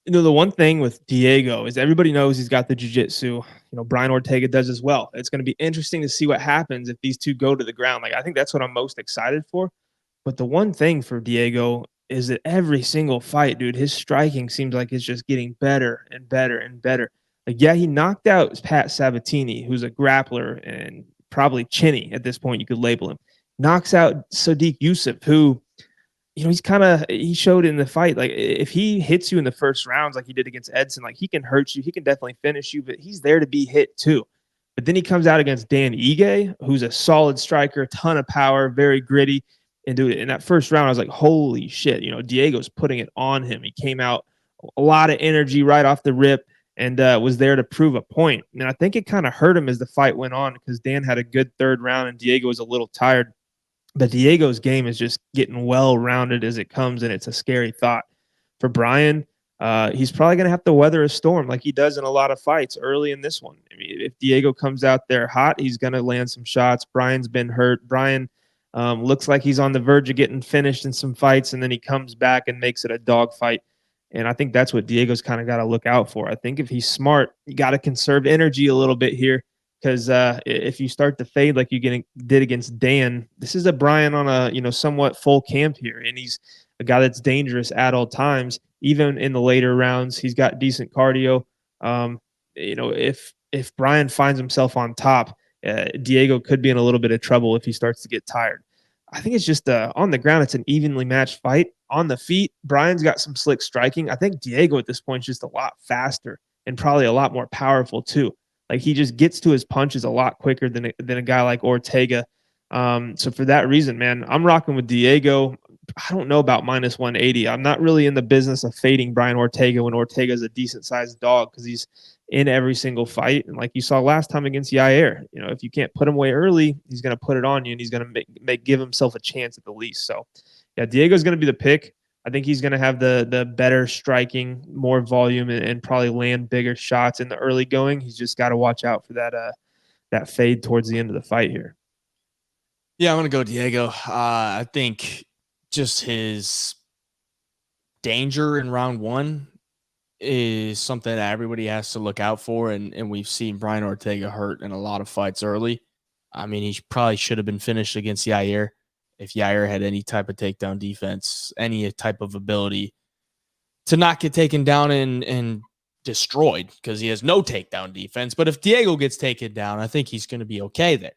The one thing with Diego is everybody knows he's got the jiu-jitsu. Brian Ortega does as well. It's going to be interesting to see what happens if these two go to the ground. Like, I think that's what I'm most excited for. But the one thing for Diego is that every single fight, dude, his striking seems like it's just getting better and better and better. Like, yeah, he knocked out Pat Sabatini, who's a grappler and probably chinny at this point, you could label him. Knocks out Sadiq Yusuf, who he showed in the fight, like, if he hits you in the first rounds like he did against Edson, like, he can hurt you, he can definitely finish you, but he's there to be hit too. But then he comes out against Dan Ige, who's a solid striker, ton of power, very gritty. And dude, in that first round, I was like, holy shit, Diego's putting it on him. He came out a lot of energy right off the rip and was there to prove a point. And I think it kind of hurt him as the fight went on, because Dan had a good third round and Diego was a little tired. But Diego's game is just getting well-rounded as it comes, and it's a scary thought. For Brian, he's probably going to have to weather a storm like he does in a lot of fights early in this one. I mean, if Diego comes out there hot, he's going to land some shots. Brian's been hurt. Brian looks like he's on the verge of getting finished in some fights, and then he comes back and makes it a dogfight. And I think that's what Diego's kind of got to look out for. I think if he's smart, you got to conserve energy a little bit here, because if you start to fade like you did against Dan, this is a Brian on a somewhat full camp here, and he's a guy that's dangerous at all times, even in the later rounds. He's got decent cardio. If Brian finds himself on top, Diego could be in a little bit of trouble if he starts to get tired. I think it's just on the ground, it's an evenly matched fight. On the feet, Brian's got some slick striking. I think Diego at this point is just a lot faster and probably a lot more powerful too. Like, he just gets to his punches a lot quicker than a guy like Ortega. So for that reason, man, I'm rocking with Diego. I don't know about minus 180. I'm not really in the business of fading Brian Ortega when Ortega is a decent sized dog, because he's in every single fight. And like you saw last time against Yair, if you can't put him away early, he's going to put it on you, and he's going to give himself a chance at the least. So yeah, Diego's going to be the pick. I think he's going to have the better striking, more volume, and probably land bigger shots in the early going. He's just got to watch out for that fade towards the end of the fight here. Yeah, I'm going to go Diego. I think just his danger in round one is something that everybody has to look out for, and we've seen Brian Ortega hurt in a lot of fights early. I mean, he probably should have been finished against Yair if Yair had any type of takedown defense, any type of ability to not get taken down and destroyed, because he has no takedown defense. But if Diego gets taken down, I think he's going to be okay there.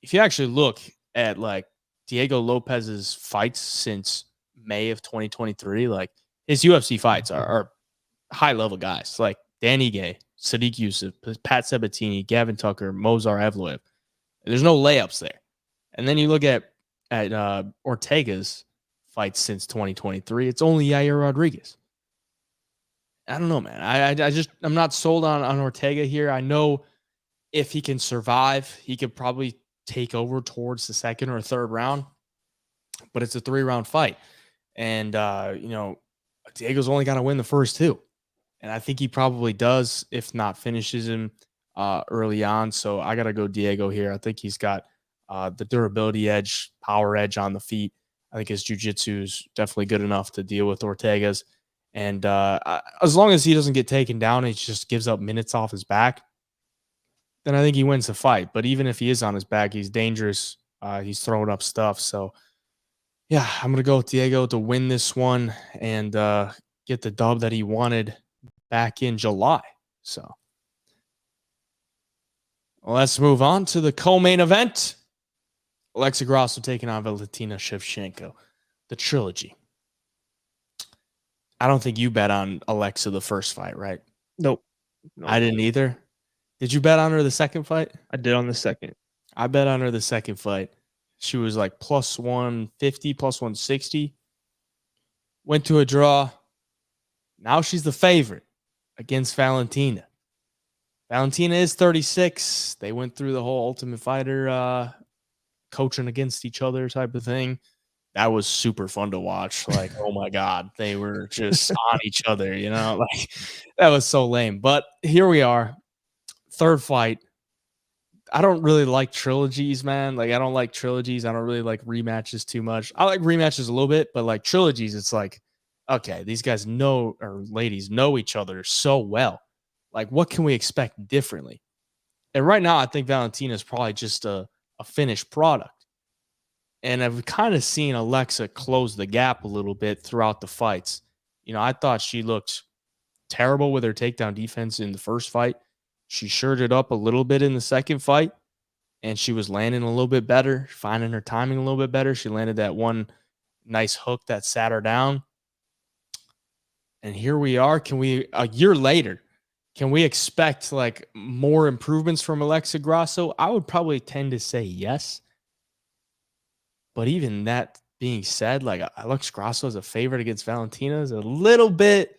If you actually look at like Diego Lopes's fights since May of 2023, like his UFC fights are high level guys like Dan Ige, Sadiq Yusuf, Pat Sabatini, Gavin Tucker, Mozar Evloev. There's no layups there. And then you look at Ortega's fights since 2023. It's only Yair Rodriguez. I don't know, man. I'm not sold on Ortega here. I know if he can survive, he could probably take over towards the second or third round, but it's a 3-round fight. And, Diego's only got to win the first two. And I think he probably does, if not finishes him early on. So I got to go Diego here. I think he's got the durability edge, power edge on the feet. I think his jiu-jitsu is definitely good enough to deal with Ortega's. And as long as he doesn't get taken down, he just gives up minutes off his back, then I think he wins the fight. But even if he is on his back, he's dangerous. He's throwing up stuff. So, yeah, I'm going to go with Diego to win this one and get the dub that he wanted back in July. So, let's move on to the co-main event. Alexa Grasso taking on Valentina Shevchenko, the trilogy. I don't think you bet on Alexa the first fight, right? Nope. I didn't either. Did you bet on her the second fight? I did on the second. I bet on her the second fight. She was like plus 150, plus 160. Went to a draw. Now she's the favorite against Valentina. Valentina is 36. They went through the whole Ultimate Fighter coaching against each other type of thing. that was super fun to watch. Like, oh my God, they were just on each other, you know, like that was so lame. But here we are, third fight. I don't really like trilogies, man. Like, I don't like trilogies. I don't really like rematches too much. I like rematches a little bit, but like trilogies, it's like, okay, these guys know, or ladies know each other so well. Like, what can we expect differently? And right now, I think Valentina is probably just a finished product. And I've kind of seen Alexa close the gap a little bit throughout the fights. You know, I thought she looked terrible with her takedown defense in the first fight. She shored it up a little bit in the second fight, and she was landing a little bit better, finding her timing a little bit better. She landed that one nice hook that sat her down. And here we are. Can we, a year later, can we expect like more improvements from Alexa Grasso? I would probably tend to say yes. But even that being said, like Alex Grasso as a favorite against Valentina is a little bit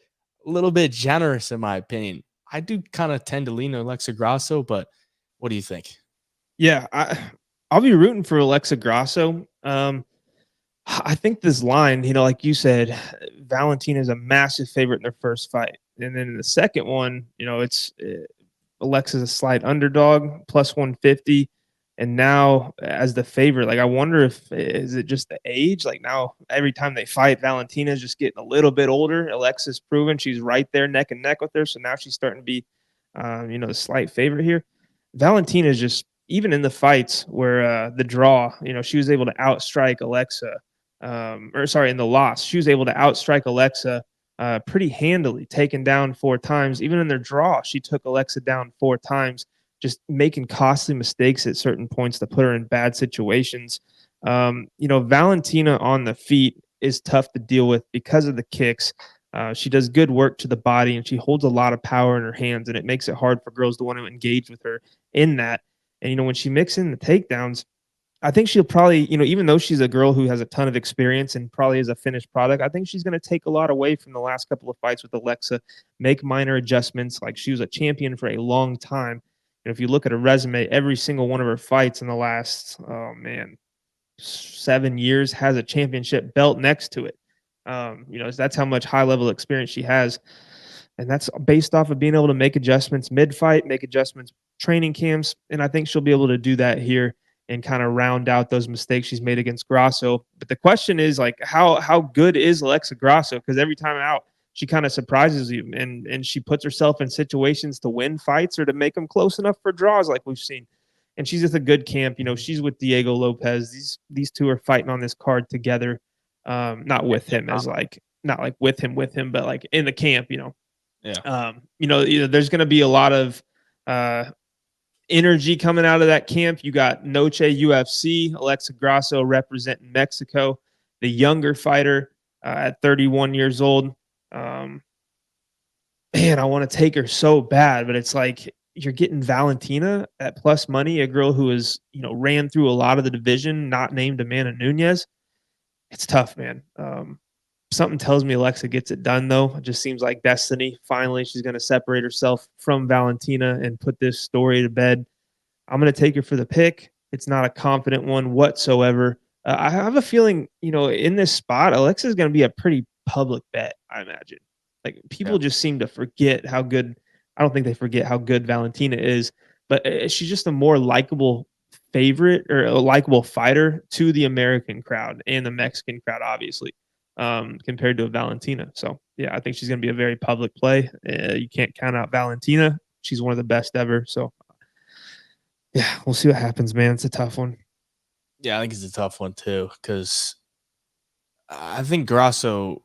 generous in my opinion. I do kind of tend to lean to Alexa Grasso, but what do you think? Yeah, I'll be rooting for Alexa Grasso. I think this line, like you said, Valentina is a massive favorite in their first fight, and then in the second one, it's Alexa's a slight underdog, plus 150. And now as the favorite, like I wonder if is it just the age? Like now every time they fight, Valentina's just getting a little bit older. Alexa's proven she's right there neck and neck with her. So now she's starting to be the slight favorite here. Valentina is just even in the fights where the draw, she was able to outstrike Alexa. Or sorry, in the loss, she was able to outstrike Alexa pretty handily, taken down 4 times. Even in their draw, she took Alexa down 4 times, just making costly mistakes at certain points to put her in bad situations. Valentina on the feet is tough to deal with because of the kicks. She does good work to the body and she holds a lot of power in her hands, and it makes it hard for girls to want to engage with her in that. And, when she mixes in the takedowns, I think she'll probably, even though she's a girl who has a ton of experience and probably is a finished product, I think she's going to take a lot away from the last couple of fights with Alexa, make minor adjustments. Like she was a champion for a long time. And if you look at her resume, every single one of her fights in the last, 7 years has a championship belt next to it. That's how much high level experience she has. And that's based off of being able to make adjustments mid fight, make adjustments training camps. And I think she'll be able to do that here and kind of round out those mistakes she's made against Grasso. But the question is like how good is Alexa Grasso? Because every time out, she kind of surprises you and she puts herself in situations to win fights or to make them close enough for draws like we've seen. And she's just a good camp. She's with Diego Lopes. These two are fighting on this card together. Not with him as like not like with him, but like in the camp, Yeah. There's gonna be a lot of energy coming out of that camp. You got Noche UFC, Alexa Grasso representing Mexico, the younger fighter at 31 years old. Man, I want to take her so bad, but it's like you're getting Valentina at plus money, a girl who is, ran through a lot of the division, not named Amanda Nunes. It's tough, man. Something tells me Alexa gets it done, though. It just seems like destiny. Finally, she's going to separate herself from Valentina and put this story to bed. I'm going to take her for the pick. It's not a confident one whatsoever. I have a feeling, in this spot, Alexa is going to be a pretty public bet, I imagine. Like Yeah. people just seem to forget how good. I don't think they forget how good Valentina is, but she's just a more likable favorite or a likable fighter to the American crowd and the Mexican crowd, obviously, compared to a Valentina. So yeah, I think she's going to be a very public play. You can't count out Valentina. She's one of the best ever. So yeah, we'll see what happens, man. It's a tough one. Yeah, I think it's a tough one too, because I think Grasso,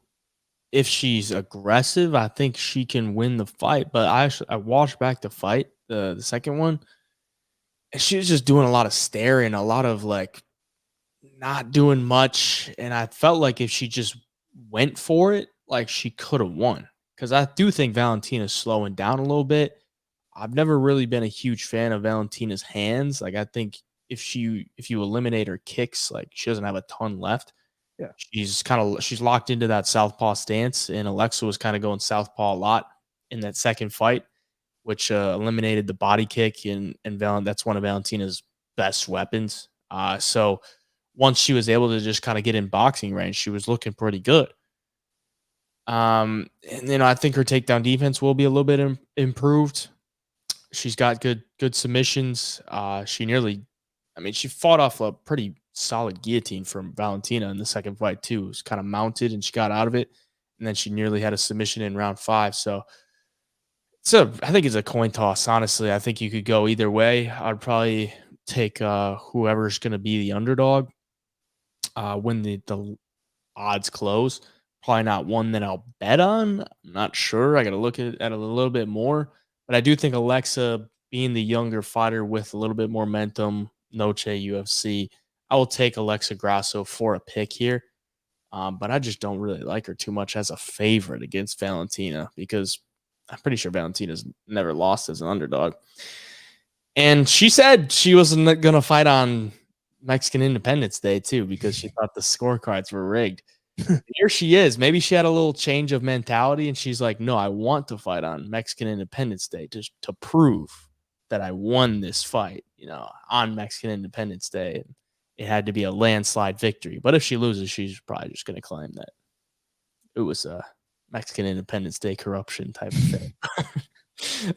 if she's aggressive, I think she can win the fight. But I watched back the fight, the second one, and she was just doing a lot of staring, a lot of like not doing much. And I felt like if she just went for it, like she could have won. Because I do think Valentina's slowing down a little bit. I've never really been a huge fan of Valentina's hands. Like I think if you eliminate her kicks, like she doesn't have a ton left. Yeah. She's locked into that southpaw stance, and Alexa was kind of going southpaw a lot in that second fight, which eliminated the body kick, and that's one of Valentina's best weapons. So once she was able to just kind of get in boxing range, she was looking pretty good. And I think her takedown defense will be a little bit improved. She's got good submissions. She fought off a pretty solid guillotine from Valentina in the second fight too. It was kind of mounted and she got out of it, and then she nearly had a submission in round 5. So I think it's a coin toss. Honestly, I think you could go either way. I'd probably take whoever's going to be the underdog when the odds close. Probably not one that I'll bet on. I'm not sure. I got to look at it a little bit more. But I do think Alexa, being the younger fighter with a little bit more momentum, Noche UFC, I will take Alexa Grasso for a pick here. But I just don't really like her too much as a favorite against Valentina, because I'm pretty sure Valentina's never lost as an underdog. And she said she wasn't going to fight on Mexican Independence Day too, because she thought the scorecards were rigged. Here she is. Maybe she had a little change of mentality and she's like, no, I want to fight on Mexican Independence Day just to prove that I won this fight, on Mexican Independence Day. It had to be a landslide victory. But if she loses, she's probably just going to claim that it was a Mexican Independence Day corruption type of thing.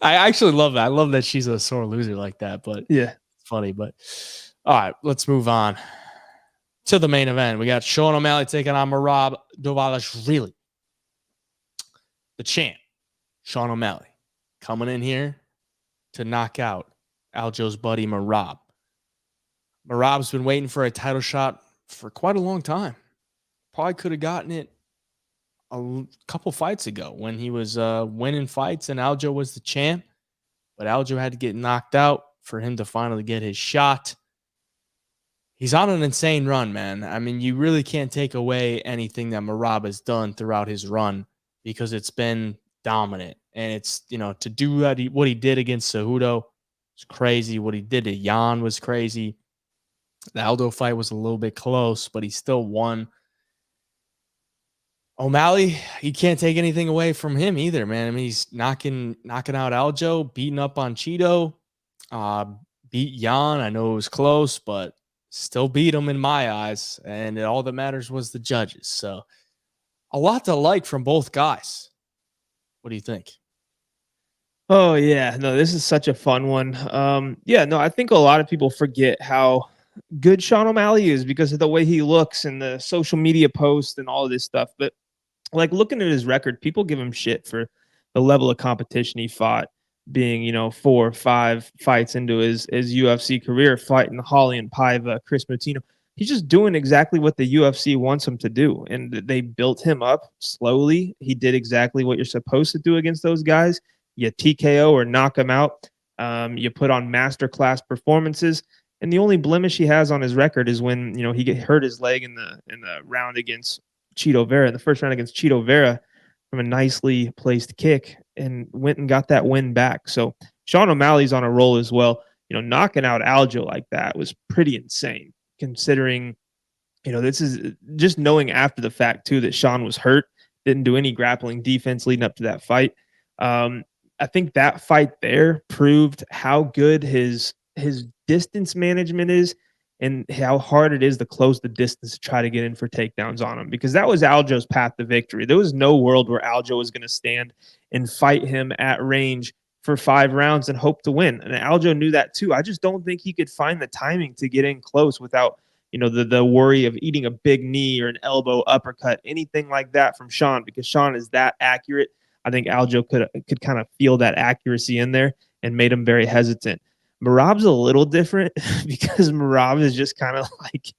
I actually love that. I love that she's a sore loser like that, but yeah, it's funny. But all right, let's move on to the main event. We got Sean O'Malley taking on Merab Dvalishvili. The champ, Sean O'Malley, coming in here to knock out Aljo's buddy Merab. Merab's been waiting for a title shot for quite a long time. Probably could have gotten it a couple fights ago when he was winning fights and Aljo was the champ. But Aljo had to get knocked out for him to finally get his shot. He's on an insane run, man. I mean, you really can't take away anything that Merab has done throughout his run, because it's been dominant. And it's, to do that, what he did against Cejudo was crazy. What he did to Jan was crazy. The Aldo fight was a little bit close, but he still won. O'Malley, you can't take anything away from him either, man. I mean, he's knocking out Aljo, beating up on Cheeto, beat Jan. I know it was close, but still beat him in my eyes. And all that matters was the judges. So a lot to like from both guys. What do you think? Oh yeah, no, this is such a fun one. I think a lot of people forget how good Sean O'Malley is because of the way he looks and the social media posts and all of this stuff. But like, looking at his record, people give him shit for the level of competition he fought, being 4 or 5 fights into his UFC career, fighting Holly and Paiva, Chris Moutinho. He's just doing exactly what the UFC wants him to do, and they built him up slowly. He did exactly what you're supposed to do against those guys. You TKO or knock him out. You put on masterclass performances, and the only blemish he has on his record is when he hurt his leg in the round against Cheeto Vera, in the first round against Cheeto Vera, from a nicely placed kick, and went and got that win back. So Sean O'Malley's on a roll as well. Knocking out Aljo like that was pretty insane, considering this is just knowing after the fact too that Sean was hurt, didn't do any grappling defense leading up to that fight. I think that fight there proved how good his distance management is, and how hard it is to close the distance to try to get in for takedowns on him, because that was Aljo's path to victory. There was no world where Aljo was going to stand and fight him at range for 5 rounds and hope to win. And Aljo knew that too. I just don't think he could find the timing to get in close without, the worry of eating a big knee or an elbow, uppercut, anything like that from Sean, because Sean is that accurate. I think Aljo could kind of feel that accuracy in there and made him very hesitant. Merab's a little different because Merab is just kind of like,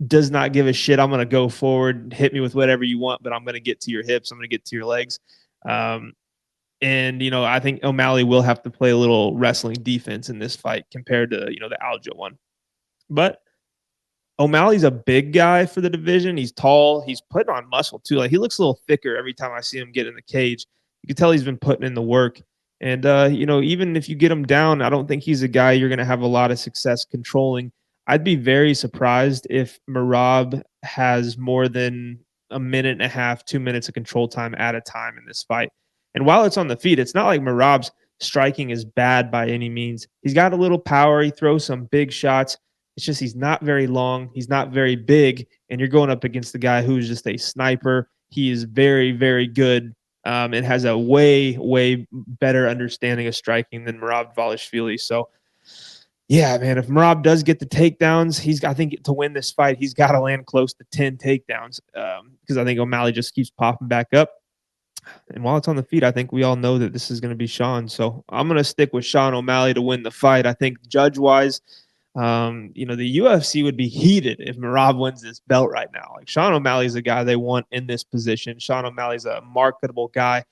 does not give a shit. I'm going to go forward, hit me with whatever you want, but I'm going to get to your hips. I'm going to get to your legs. And I think O'Malley will have to play a little wrestling defense in this fight compared to, the Aljo one. But O'Malley's a big guy for the division. He's tall. He's putting on muscle too. Like, he looks a little thicker every time I see him get in the cage. You can tell he's been putting in the work. And, even if you get him down, I don't think he's a guy you're going to have a lot of success controlling. I'd be very surprised if Merab has more than a minute and a half, 2 minutes of control time at a time in this fight. And while it's on the feet, it's not like Merab's striking is bad by any means. He's got a little power. He throws some big shots. It's just he's not very long. He's not very big. And you're going up against the guy who's just a sniper. He is very, very good and has a way, way better understanding of striking than Merab Dvalishvili. So, yeah, man, if Merab does get the takedowns, I think to win this fight, he's got to land close to 10 takedowns because I think O'Malley just keeps popping back up. And while it's on the feet, I think we all know that this is going to be Sean. So I'm going to stick with Sean O'Malley to win the fight. I think judge-wise, the UFC would be heated if Merab wins this belt right now. Like Sean O'Malley's a guy they want in this position. Sean O'Malley's a marketable guy.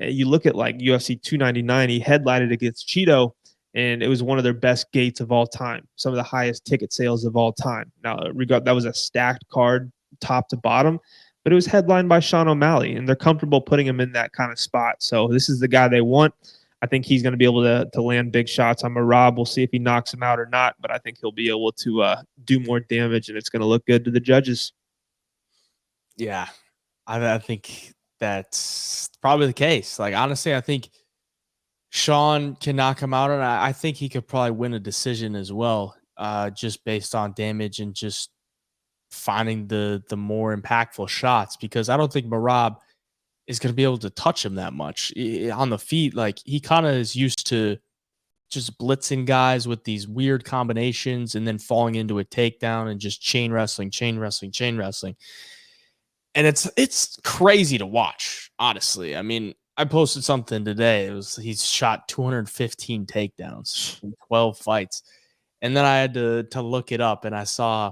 You look at like UFC 299, he headlined against Cheeto, and it was one of their best gates of all time. Some of the highest ticket sales of all time. Now, that was a stacked card, top to bottom, but it was headlined by Sean O'Malley, and they're comfortable putting him in that kind of spot. So this is the guy they want. I think he's going to be able to land big shots on Merab. We'll see if he knocks him out or not, but I think he'll be able to do more damage, and it's going to look good to the judges. Yeah, I think that's probably the case. Like, honestly, I think Sean can knock him out, and I think he could probably win a decision as well, just based on damage and just finding the more impactful shots, because I don't think Merab is going to be able to touch him that much on the feet. Like, he kind of is used to just blitzing guys with these weird combinations and then falling into a takedown and just chain wrestling. And it's crazy to watch, honestly. I mean, I posted something today. He's shot 215 takedowns in 12 fights. And then I had to look it up, and I saw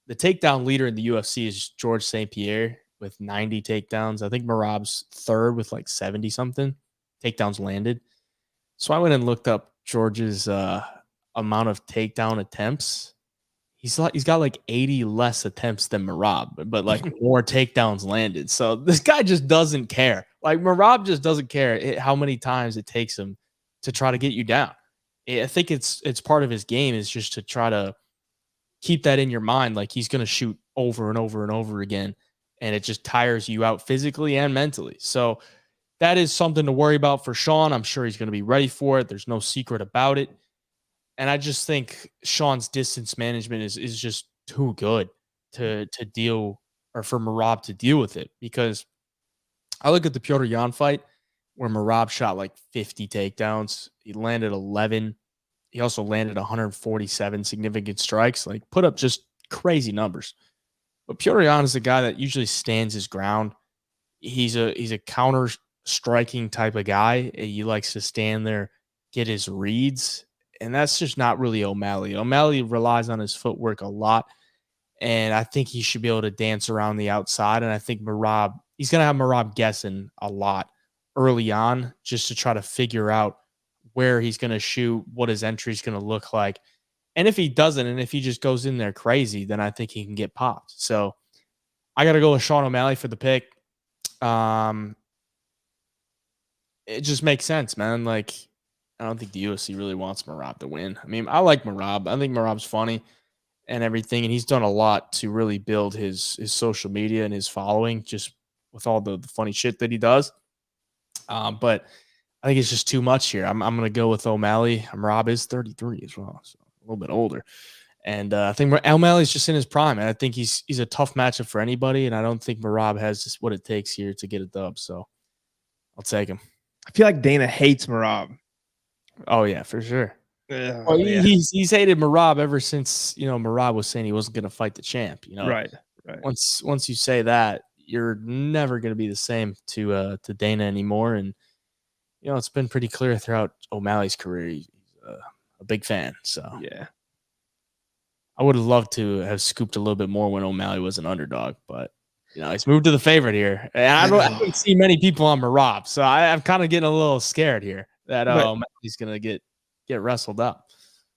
the takedown leader in the UFC is Georges St-Pierre with 90 takedowns. I think Merab's third with like 70 something takedowns landed. So I went and looked up George's amount of takedown attempts. He's got like 80 less attempts than Merab, but like more takedowns landed. So this guy just doesn't care. Like, Merab just doesn't care how many times it takes him to try to get you down. I think it's part of his game is just to try to keep that in your mind. Like, he's going to shoot over and over and over again, and it just tires you out physically and mentally. So that is something to worry about for Sean. I'm sure he's going to be ready for it. There's no secret about it. And I just think Sean's distance management is just too good to deal, or for Merab to deal with it. Because I look at the Petr Yan fight where Merab shot like 50 takedowns. He landed 11. He also landed 147 significant strikes, like put up just crazy numbers. But Petr Yan is a guy that usually stands his ground. He's a counter striking type of guy. He likes to stand there, get his reads. And that's just not really O'Malley. O'Malley relies on his footwork a lot, and I think he should be able to dance around the outside. And I think he's going to have Merab guessing a lot early on just to try to figure out where he's going to shoot, what his entry is going to look like. And if he doesn't, and if he just goes in there crazy, then I think he can get popped. So I got to go with Sean O'Malley for the pick. It just makes sense, man. Like, I don't think the UFC really wants Merab to win. I mean, I like Merab. I think Merab's funny and everything, and he's done a lot to really build his social media and his following just with all the funny shit that he does. But I think it's just too much here. I'm going to go with O'Malley. Merab is 33 as well, so a little bit older. And I think O'Malley's just in his prime, and I think he's a tough matchup for anybody, and I don't think Merab has just what it takes here to get a dub, so I'll take him. I feel like Dana hates Merab. Oh, yeah, for sure. Well, yeah. He's hated Merab ever since, Merab was saying he wasn't going to fight the champ. Right. Once you say that, you're never going to be the same to Dana anymore. And, it's been pretty clear throughout O'Malley's career. He's a big fan. So, yeah. I would have loved to have scooped a little bit more when O'Malley was an underdog, but he's moved to the favorite here. And I don't see many people on Merab, so I'm kind of getting a little scared here that O'Malley's going to get wrestled up.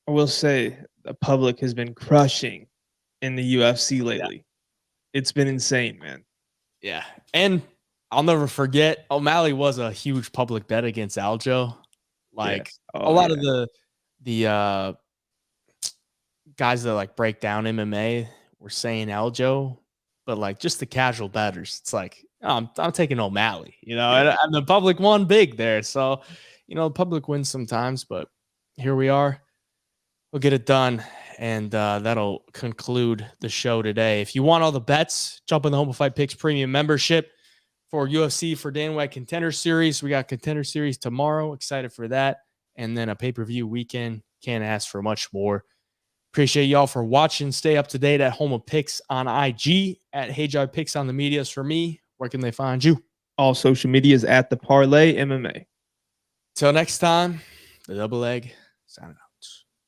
I will say the public has been crushing in the UFC lately. Yeah. It's been insane, man. Yeah. And I'll never forget, O'Malley was a huge public bet against Aljo. Like, a lot of the guys that like break down MMA were saying Aljo, but like just the casual bettors, it's like, I'm taking O'Malley, and the public won big there. So, the public wins sometimes, but here we are. We'll get it done. And that'll conclude the show today. If you want all the bets, jump in the Home of Fight Picks premium membership for UFC for Dan White Contender Series. We got Contender Series tomorrow. Excited for that. And then a pay-per-view weekend. Can't ask for much more. Appreciate y'all for watching. Stay up to date at Home of Picks on IG, at HeyJoy Picks on the medias. For me, where can they find you? All social medias at The Parlay MMA. Till next time, the Double Leg signing out.